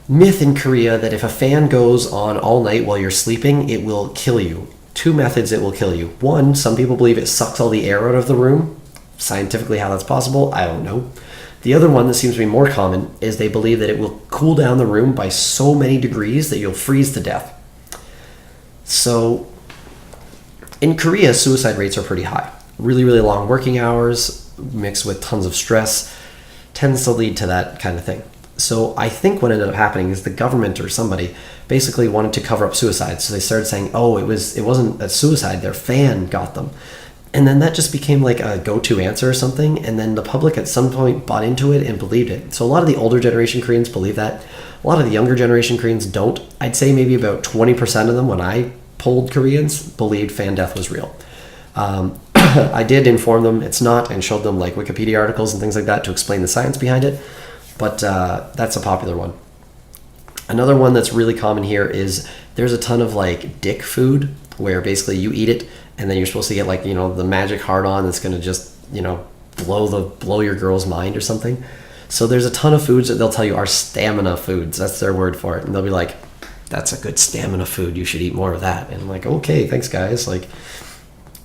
myth in Korea that if a fan goes on all night while you're sleeping, it will kill you. 2 methods it will kill you. One, some people believe it sucks all the air out of the room. Scientifically, how that's possible, I don't know. The other one that seems to be more common is they believe that it will cool down the room by so many degrees that you'll freeze to death. So in Korea, suicide rates are pretty high. Really, really long working hours mixed with tons of stress tends to lead to that kind of thing. So I think what ended up happening is the government or somebody basically wanted to cover up suicide. So they started saying, oh, it wasn't a suicide, their fan got them. And then that just became like a go-to answer or something. And then the public at some point bought into it and believed it. So a lot of the older generation Koreans believe that. A lot of the younger generation Koreans don't. I'd say maybe about 20% of them, when I polled Koreans, believed fan death was real. I did inform them it's not, and showed them like Wikipedia articles and things like that to explain the science behind it. But that's a popular one. Another one that's really common here is there's a ton of like dick food where basically you eat it and then you're supposed to get like, the magic hard on that's going to just, blow your girl's mind or something. So there's a ton of foods that they'll tell you are stamina foods. That's their word for it. And they'll be like, that's a good stamina food. You should eat more of that. And I'm like, okay, thanks guys. Like,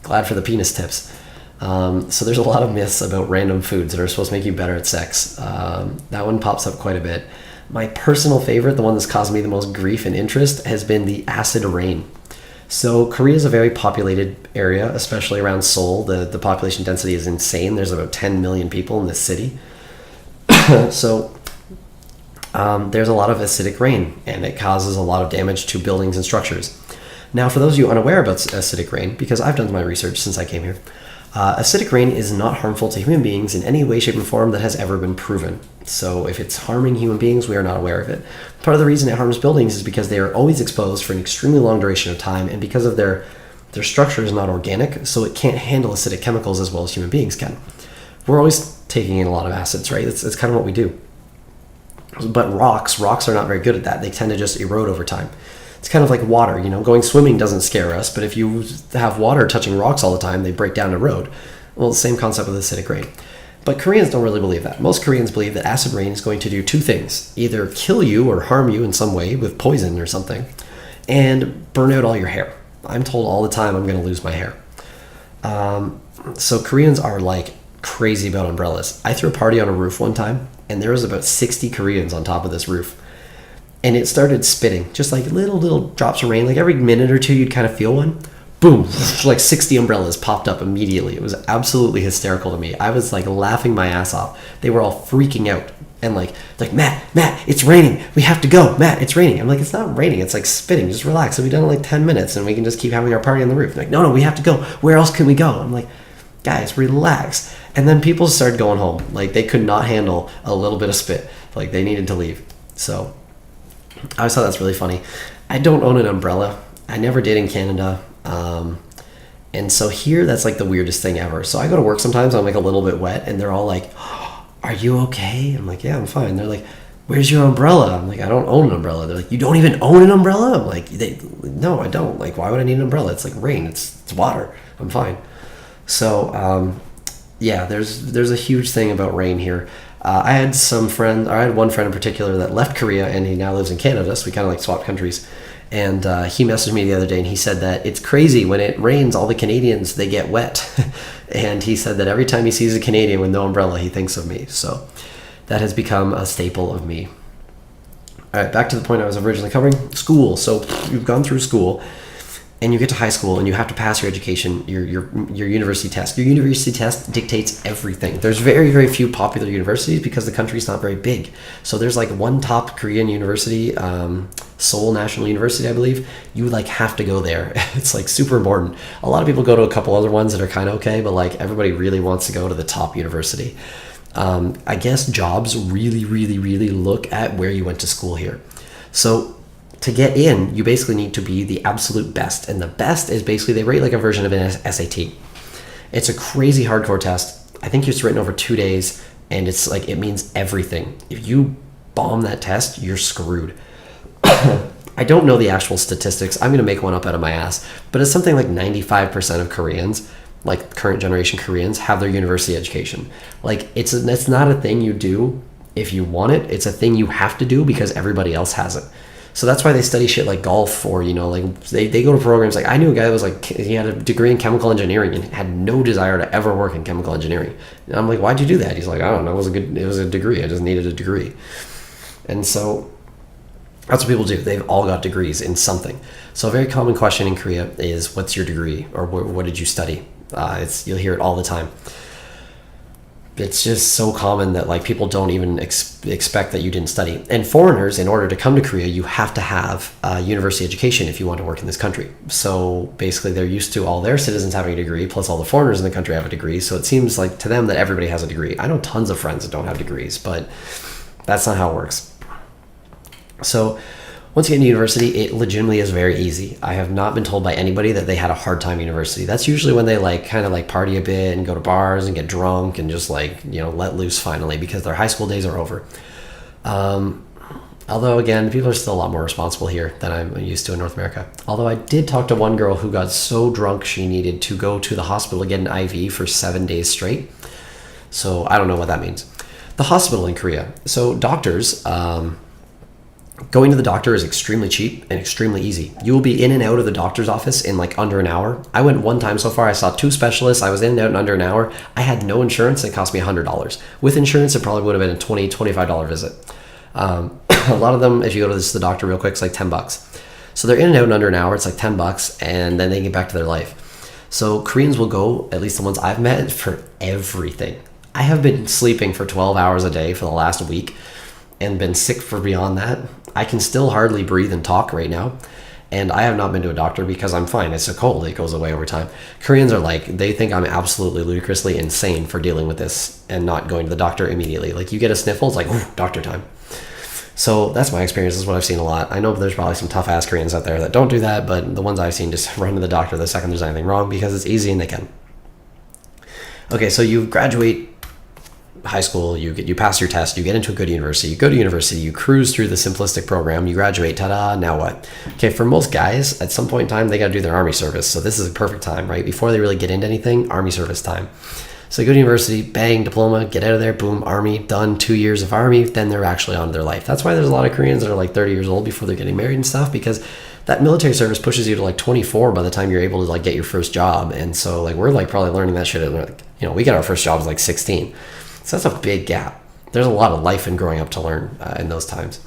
glad for the penis tips. So there's a lot of myths about random foods that are supposed to make you better at sex. That one pops up quite a bit. My personal favorite, the one that's caused me the most grief and interest, has been the acid rain. So Korea is a very populated area, especially around Seoul. The population density is insane. There's about 10 million people in this city. So there's a lot of acidic rain, and it causes a lot of damage to buildings and structures. Now, for those of you unaware about acidic rain, because I've done my research since I came here, acidic rain is not harmful to human beings in any way, shape, or form that has ever been proven. So if it's harming human beings, we are not aware of it. Part of the reason it harms buildings is because they are always exposed for an extremely long duration of time, and because of their structure is not organic, so it can't handle acidic chemicals as well as human beings can. We're always taking in a lot of acids, right? It's kind of what we do. But rocks are not very good at that. They tend to just erode over time. It's kind of like water, you know, going swimming doesn't scare us, but if you have water touching rocks all the time, they break down and erode. Well, the same concept with acidic rain. But Koreans don't really believe that. Most Koreans believe that acid rain is going to do two things: either kill you or harm you in some way with poison or something, and burn out all your hair. I'm told all the time I'm going to lose my hair. So Koreans are like crazy about umbrellas. I threw a party on a roof one time, and there was about 60 Koreans on top of this roof. And it started spitting, just like little drops of rain. Like every minute or two, you'd kind of feel one. Boom, like 60 umbrellas popped up immediately. It was absolutely hysterical to me. I was like laughing my ass off. They were all freaking out and like Matt, it's raining. We have to go. Matt, it's raining. I'm like, it's not raining. It's like spitting. Just relax. It'll be done in like 10 minutes and we can just keep having our party on the roof. Like, no, we have to go. Where else can we go? I'm like, guys, relax. And then people started going home. Like they could not handle a little bit of spit. Like they needed to leave. So I always thought that's really funny. I don't own an umbrella. I never did in Canada. And so here, that's like the weirdest thing ever. So I go to work sometimes, I'm like a little bit wet, and they're all like, oh, are you okay? I'm like, yeah, I'm fine. They're like, where's your umbrella? I'm like, I don't own an umbrella. They're like, you don't even own an umbrella? I'm like, no, I don't. Like, why would I need an umbrella? It's like rain. It's water. I'm fine. So, yeah, there's a huge thing about rain here. I had one friend in particular that left Korea and he now lives in Canada, so we kind of like swapped countries. And he messaged me the other day and he said that it's crazy when it rains, all the Canadians, they get wet. And he said that every time he sees a Canadian with no umbrella, he thinks of me. So that has become a staple of me. All right, back to the point I was originally covering, school. So you've gone through school and you get to high school and you have to pass your education, your university test. Your university test dictates everything. There's very, very few popular universities because the country's not very big. So there's like one top Korean university, Seoul National University, I believe. You like have to go there. It's like super important. A lot of people go to a couple other ones that are kind of okay, but like everybody really wants to go to the top university. I guess jobs really, really, really look at where you went to school here. So to get in, you basically need to be the absolute best. And the best is basically, they rate like a version of an SAT. It's a crazy hardcore test. I think it's written over 2 days and it's like, it means everything. If you bomb that test, you're screwed. I don't know the actual statistics. I'm going to make one up out of my ass. But it's something like 95% of Koreans, like current generation Koreans, have their university education. Like it's not a thing you do if you want it. It's a thing you have to do because everybody else has it. So that's why they study shit like golf, or, you know, like they go to programs. Like I knew a guy that was like, he had a degree in chemical engineering and had no desire to ever work in chemical engineering. And I'm like, why'd you do that? He's like, I don't know. It was a degree. I just needed a degree. And so that's what people do. They've all got degrees in something. So a very common question in Korea is, what's your degree? Or what did you study? You'll hear it all the time. It's just so common that like people don't even expect that you didn't study. And foreigners, in order to come to Korea, you have to have a university education if you want to work in this country. So basically they're used to all their citizens having a degree, plus all the foreigners in the country have a degree. So it seems like to them that everybody has a degree. I know tons of friends that don't have degrees, but that's not how it works. So once you get into university, it legitimately is very easy. I have not been told by anybody that they had a hard time at university. That's usually when they like kind of like party a bit and go to bars and get drunk and just like, you know, let loose finally because their high school days are over. Although again, people are still a lot more responsible here than I'm used to in North America. Although I did talk to one girl who got so drunk she needed to go to the hospital to get an IV for 7 days straight. So I don't know what that means. The hospital in Korea. So doctors, going to the doctor is extremely cheap and extremely easy. You will be in and out of the doctor's office in like under an hour. I went one time so far. I saw 2 specialists. I was in and out in under an hour. I had no insurance. It cost me $100. With insurance, it probably would have been a $20, $25 visit. A lot of them, if you go to the doctor real quick, it's like $10. So they're in and out in under an hour. It's like $10, and then they get back to their life. So Koreans will go, at least the ones I've met, for everything. I have been sleeping for 12 hours a day for the last week and been sick for beyond that. I can still hardly breathe and talk right now. And I have not been to a doctor because I'm fine. It's a cold. It goes away over time. Koreans are like, they think I'm absolutely ludicrously insane for dealing with this and not going to the doctor immediately. Like you get a sniffle, it's like, ooh, doctor time. So that's my experience. This is what I've seen a lot. I know there's probably some tough ass Koreans out there that don't do that, but the ones I've seen just run to the doctor the second there's anything wrong because it's easy and they can. Okay, so you graduate high school, you pass your test, you get into a good university, you go to university, you cruise through the simplistic program, you graduate, ta-da, now what? Okay, for most guys, at some point in time, they got to do their Army service. So this is a perfect time, right? Before they really get into anything, Army service time. So you go to university, bang, diploma, get out of there, boom, Army, done, 2 years of Army, then they're actually on to their life. That's why there's a lot of Koreans that are like 30 years old before they're getting married and stuff, because that military service pushes you to like 24 by the time you're able to like get your first job. And so like we're like probably learning that shit at like, we got our first jobs like 16. So that's a big gap. There's a lot of life in growing up to learn in those times.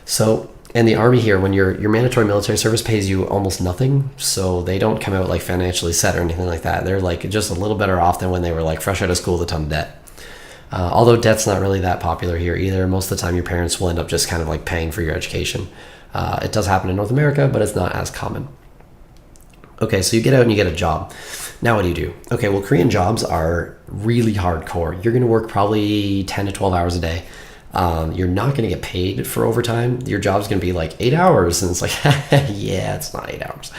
So in the Army here, when your mandatory military service pays you almost nothing, so they don't come out like financially set or anything like that. They're like just a little better off than when they were like fresh out of school with a ton of debt. Although debt's not really that popular here either. Most of the time your parents will end up just kind of like paying for your education. It does happen in North America, but it's not as common. Okay, so you get out and you get a job. Now what do you do? Okay, well, Korean jobs are really hardcore. You're going to work probably 10 to 12 hours a day. You're not going to get paid for overtime. Your job's going to be like 8 hours. And it's like, yeah, it's not 8 hours.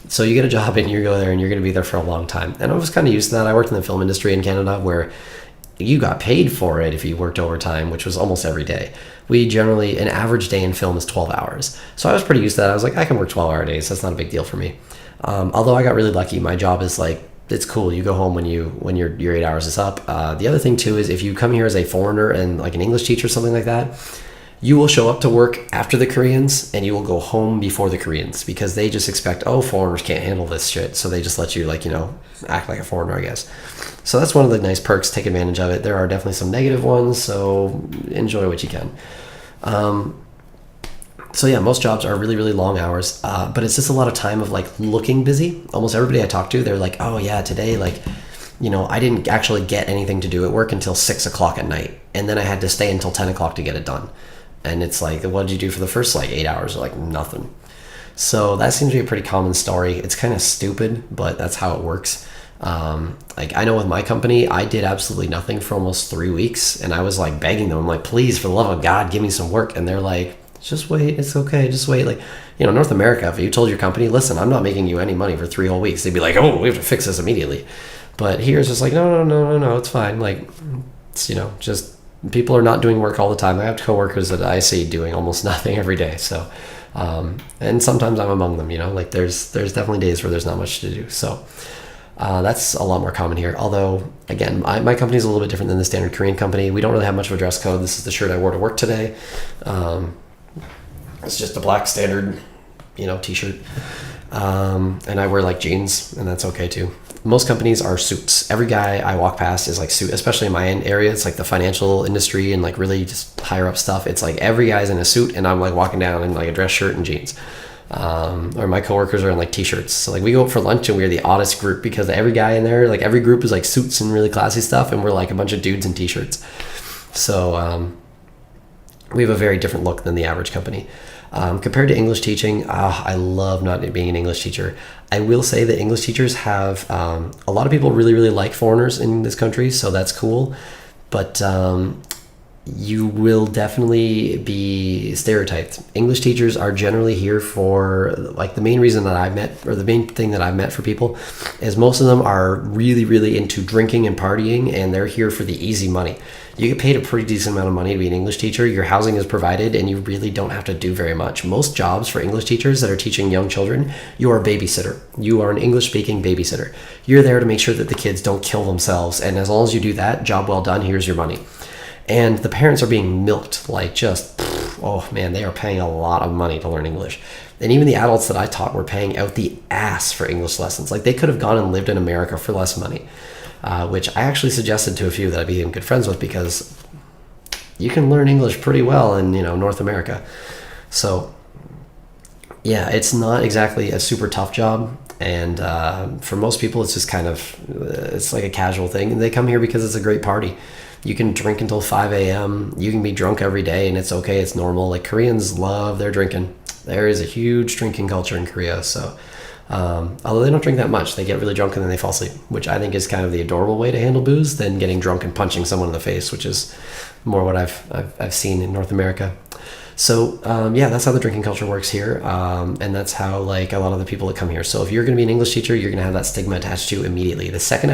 So you get a job and you go there and you're going to be there for a long time. And I was kind of used to that. I worked in the film industry in Canada where you got paid for it if you worked overtime, which was almost every day. We generally, an average day in film is 12 hours. So I was pretty used to that. I was like, I can work 12-hour days. That's not a big deal for me. Although I got really lucky. My job is like, it's cool. You go home when your 8 hours is up. The other thing too is if you come here as a foreigner and like an English teacher or something like that, you will show up to work after the Koreans and you will go home before the Koreans because they just expect, foreigners can't handle this shit. So they just let you act like a foreigner, I guess. So that's one of the nice perks. Take advantage of it. There are definitely some negative ones, so enjoy what you can. So yeah, most jobs are really, really long hours, but it's just a lot of time of like looking busy. Almost everybody I talk to, they're like, oh yeah, today, I didn't actually get anything to do at work until 6 o'clock at night. And then I had to stay until 10 o'clock to get it done. And it's like, what did you do for the first 8 hours? Like nothing. So that seems to be a pretty common story. It's kind of stupid, but that's how it works. I know with my company, I did absolutely nothing for almost 3 weeks. And I was like begging them, I'm like, please, for the love of God, give me some work. And they're like, just wait, it's okay, just wait. North America, if you told your company, listen, I'm not making you any money for 3 whole weeks, they'd be like, oh, we have to fix this immediately. But here it's just like, no, it's fine. It's, just people are not doing work all the time. I have coworkers that I see doing almost nothing every day. So, and sometimes I'm among them, there's definitely days where there's not much to do. So that's a lot more common here. Although, again, my company is a little bit different than the standard Korean company. We don't really have much of a dress code. This is the shirt I wore to work today. It's just a black standard, t-shirt. And I wear jeans, and that's okay too. Most companies are suits. Every guy I walk past is suit, especially in my area. It's the financial industry and really just higher up stuff. It's every guy's in a suit, and I'm walking down in a dress shirt and jeans. Or my coworkers are in t-shirts. So we go out for lunch and we're the oddest group because every guy in there, every group is suits and really classy stuff, and we're a bunch of dudes in t-shirts. So we have a very different look than the average company. Compared to English teaching, I love not being an English teacher. I will say that English teachers have, a lot of people really, really like foreigners in this country, so that's cool. But you will definitely be stereotyped. English teachers are generally here for, the main reason that I've met, or the main thing that I've met for people, is most of them are really, really into drinking and partying, and they're here for the easy money. You get paid a pretty decent amount of money to be an English teacher. Your housing is provided, and you really don't have to do very much. Most jobs for English teachers that are teaching young children, you are a babysitter. You are an English-speaking babysitter. You're there to make sure that the kids don't kill themselves, and as long as you do that, job well done, here's your money. And the parents are being milked, oh man, they are paying a lot of money to learn English. And even the adults that I taught were paying out the ass for English lessons. They could have gone and lived in America for less money. Which I actually suggested to a few that I became good friends with because you can learn English pretty well in, North America. So, yeah, it's not exactly a super tough job. And for most people, it's just it's like a casual thing. And they come here because it's a great party. You can drink until 5 a.m. You can be drunk every day, and it's okay. It's normal. Koreans love their drinking. There is a huge drinking culture in Korea, so... although they don't drink that much, they get really drunk and then they fall asleep, which I think is kind of the adorable way to handle booze than getting drunk and punching someone in the face, which is more what I've seen in North America. So yeah, that's how the drinking culture works here, and that's how like a lot of the people that come here. So if you're going to be an English teacher, you're going to have that stigma attached to you immediately. The second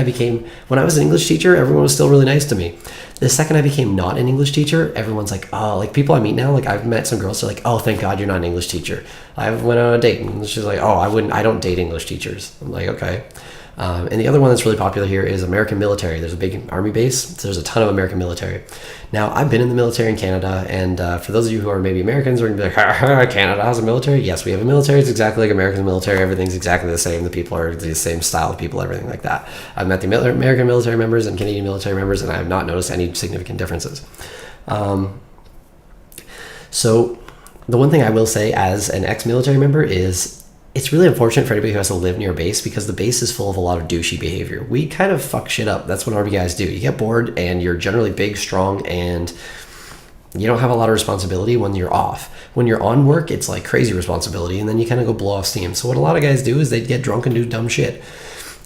when I was an English teacher, everyone was still really nice to me. The second I became not an English teacher, everyone's like, oh, like people I meet now, like I've met some girls, they're like, oh, thank God you're not an English teacher. I went on a date and she's like, oh, I don't date English teachers. I'm like, okay. And the other one that's really popular here is American military. There's a big army base, so there's a ton of American military. Now, I've been in the military in Canada, and for those of you who are maybe Americans, we're going to be like, ha, Canada has a military? Yes, we have a military. It's exactly like American military. Everything's exactly the same. The people are the same style of people, everything like that. I've met the American military members and Canadian military members, and I have not noticed any significant differences. So the one thing I will say as an ex-military member is it's really unfortunate for anybody who has to live near a base because the base is full of a lot of douchey behavior. We kind of fuck shit up. That's what army guys do. You get bored and you're generally big, strong, and you don't have a lot of responsibility when you're off. When you're on work, it's like crazy responsibility, and then you kind of go blow off steam. So what a lot of guys do is they get drunk and do dumb shit.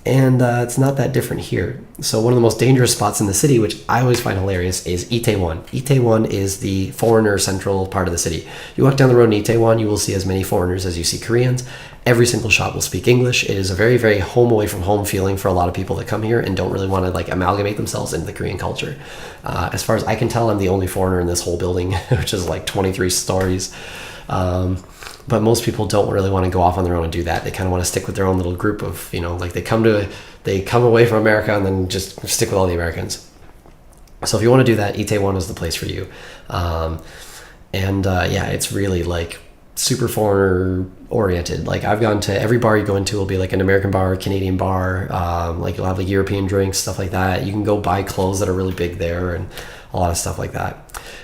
And it's not that different here. So one of the most dangerous spots in the city, which I always find hilarious, is Itaewon. Itaewon is the foreigner central part of the city. You walk down the road in Itaewon, you will see as many foreigners as you see Koreans. Every single shop will speak English. It is a very, very home away from home feeling for a lot of people that come here and don't really want to like amalgamate themselves into the Korean culture. As far as I can tell, I'm the only foreigner in this whole building, which is like 23 stories. But most people don't really want to go off on their own and do that. They kind of want to stick with their own little group of, like they come away from America and then just stick with all the Americans. So if you want to do that, Itaewon is the place for you. Yeah, it's really like super foreigner oriented. Like I've gone to every bar you go into will be like an American bar, Canadian bar. Like you'll have like European drinks, stuff like that. You can go buy clothes that are really big there and a lot of stuff like that.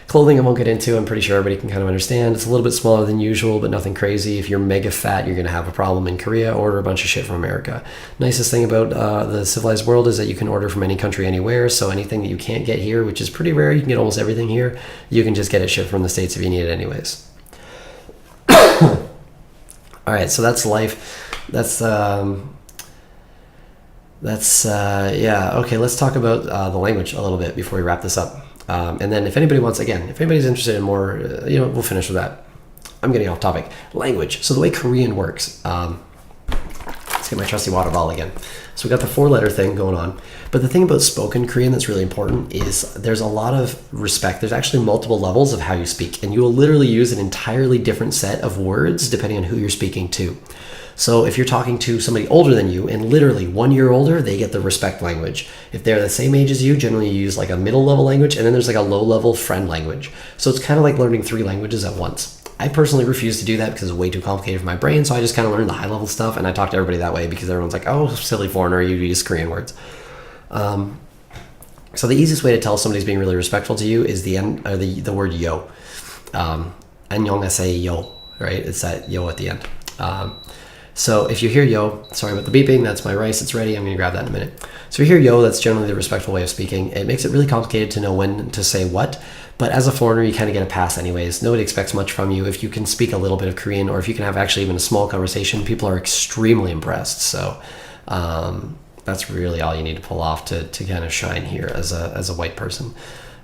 Clothing I won't get into. I'm pretty sure everybody can kind of understand. It's a little bit smaller than usual, but nothing crazy. If you're mega fat, you're going to have a problem in Korea. Order a bunch of shit from America. Nicest thing about the civilized world is that you can order from any country anywhere. So anything that you can't get here, which is pretty rare, you can get almost everything here. You can just get it shipped from the States if you need it anyways. All right, so that's life. Yeah. Okay, let's talk about the language a little bit before we wrap this up. And then if anybody's interested in more, we'll finish with that. I'm getting off topic. Language. So the way Korean works, let's get my trusty water bottle again. So we got the 4-letter thing going on. But the thing about spoken Korean that's really important is there's a lot of respect. There's actually multiple levels of how you speak, and you will literally use an entirely different set of words depending on who you're speaking to. So if you're talking to somebody older than you and literally 1 year older, they get the respect language. If they're the same age as you, generally you use like a middle level language, and then there's like a low level friend language. So it's kind of like learning 3 languages at once. I personally refuse to do that because it's way too complicated for my brain, so I just kind of learn the high level stuff, and I talk to everybody that way because everyone's like, oh, silly foreigner, you use Korean words. So the easiest way to tell somebody's being really respectful to you is the word yo. 안녕하세요, right? It's that yo at the end. So if you hear yo, sorry about the beeping, that's my rice, it's ready, I'm going to grab that in a minute. So if you hear yo, that's generally the respectful way of speaking. It makes it really complicated to know when to say what, but as a foreigner, you kind of get a pass anyways. Nobody expects much from you. If you can speak a little bit of Korean, or if you can have actually even a small conversation, people are extremely impressed. So that's really all you need to pull off to kind of shine here as a white person,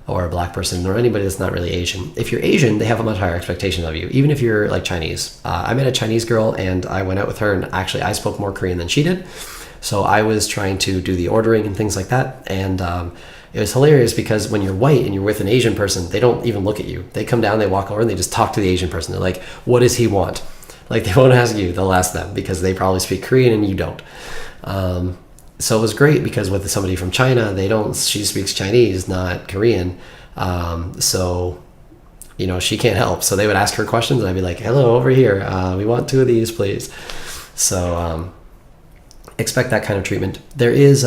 or a black person, or anybody that's not really Asian. If you're Asian, they have a much higher expectation of you, even if you're like Chinese. I met a Chinese girl and I went out with her, and actually I spoke more Korean than she did. So I was trying to do the ordering and things like that. And it was hilarious because when you're white and you're with an Asian person, they don't even look at you. They come down, they walk over, and they just talk to the Asian person. They're like, what does he want? Like, they won't ask you, they'll ask them because they probably speak Korean and you don't. So it was great because with somebody from China, she speaks Chinese, not Korean. So, she can't help. So they would ask her questions and I'd be like, hello, over here. We want 2 of these, please. So, expect that kind of treatment. There is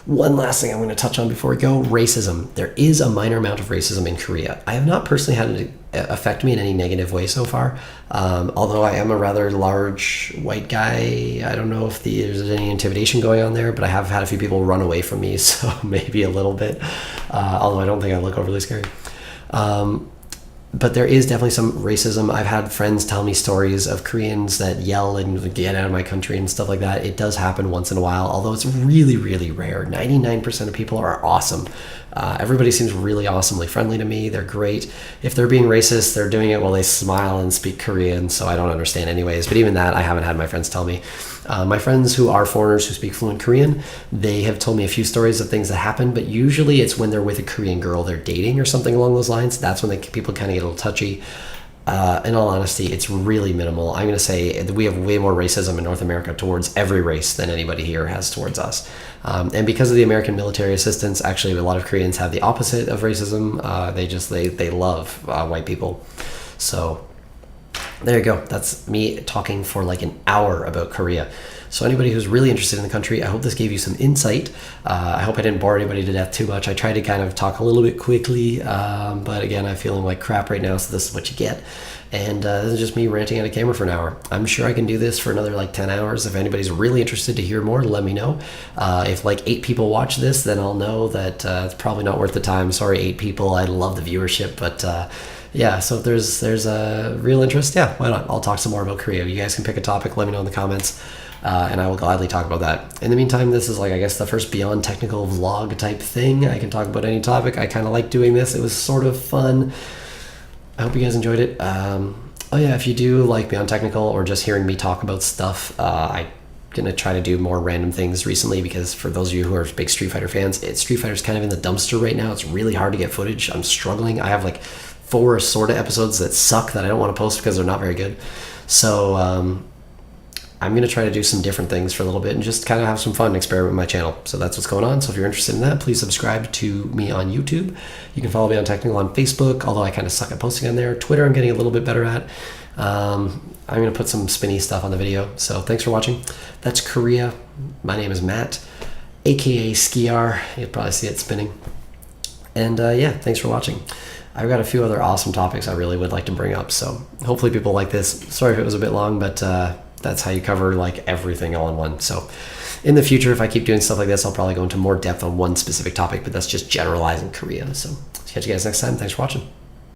one last thing I'm going to touch on before we go. Racism. There is a minor amount of racism in Korea. I have not personally had it affect me in any negative way so far. Although I am a rather large white guy, I don't know if there's any intimidation going on there, but I have had a few people run away from me, so maybe a little bit. Although I don't think I look overly scary. But there is definitely some racism. I've had friends tell me stories of Koreans that yell and get out of my country and stuff like that. It does happen once in a while, although it's really, really rare. 99% of people are awesome. Everybody seems really awesomely friendly to me. They're great. If they're being racist, they're doing it while they smile and speak Korean, so I don't understand anyways. But even that, I haven't had my friends tell me. My friends who are foreigners who speak fluent Korean, they have told me a few stories of things that happen, but usually it's when they're with a Korean girl they're dating or something along those lines. That's when people kind of get a little touchy. In all honesty, it's really minimal. I'm going to say we have way more racism in North America towards every race than anybody here has towards us. And because of the American military assistance, actually a lot of Koreans have the opposite of racism. They love white people. So there you go. That's me talking for like an hour about Korea. So anybody who's really interested in the country, I hope this gave you some insight. I hope I didn't bore anybody to death too much. I tried to kind of talk a little bit quickly, but again, I'm feeling like crap right now, so this is what you get. And this is just me ranting at a camera for an hour. I'm sure I can do this for another like 10 hours. If anybody's really interested to hear more, let me know. If like 8 people watch this, then I'll know that it's probably not worth the time. Sorry, 8 people. I love the viewership, but yeah, so if there's a real interest, yeah, why not? I'll talk some more about Korea. You guys can pick a topic, let me know in the comments, and I will gladly talk about that. In the meantime, this is like, I guess, the first Beyond Technical vlog type thing. I can talk about any topic. I kind of like doing this. It was sort of fun. I hope you guys enjoyed it. Oh yeah, if you do like Beyond Technical or just hearing me talk about stuff, I'm gonna try to do more random things recently, because for those of you who are big Street Fighter fans, Street Fighter's kind of in the dumpster right now. It's really hard to get footage. I'm struggling. I have like 4 sorta episodes that suck that I don't want to post because they're not very good. So I'm going to try to do some different things for a little bit and just kind of have some fun and experiment with my channel. So that's what's going on. So if you're interested in that, please subscribe to me on YouTube. You can follow me on Technical on Facebook, although I kind of suck at posting on there. Twitter I'm getting a little bit better at. I'm going to put some spinny stuff on the video. So thanks for watching. That's Korea. My name is Matt, aka Skiar. You'll probably see it spinning. And yeah, thanks for watching. I've got a few other awesome topics I really would like to bring up, so hopefully people like this. Sorry if it was a bit long, but that's how you cover like everything all in one. So in the future, if I keep doing stuff like this, I'll probably go into more depth on one specific topic, but that's just generalizing Korea. So catch you guys next time. Thanks for watching.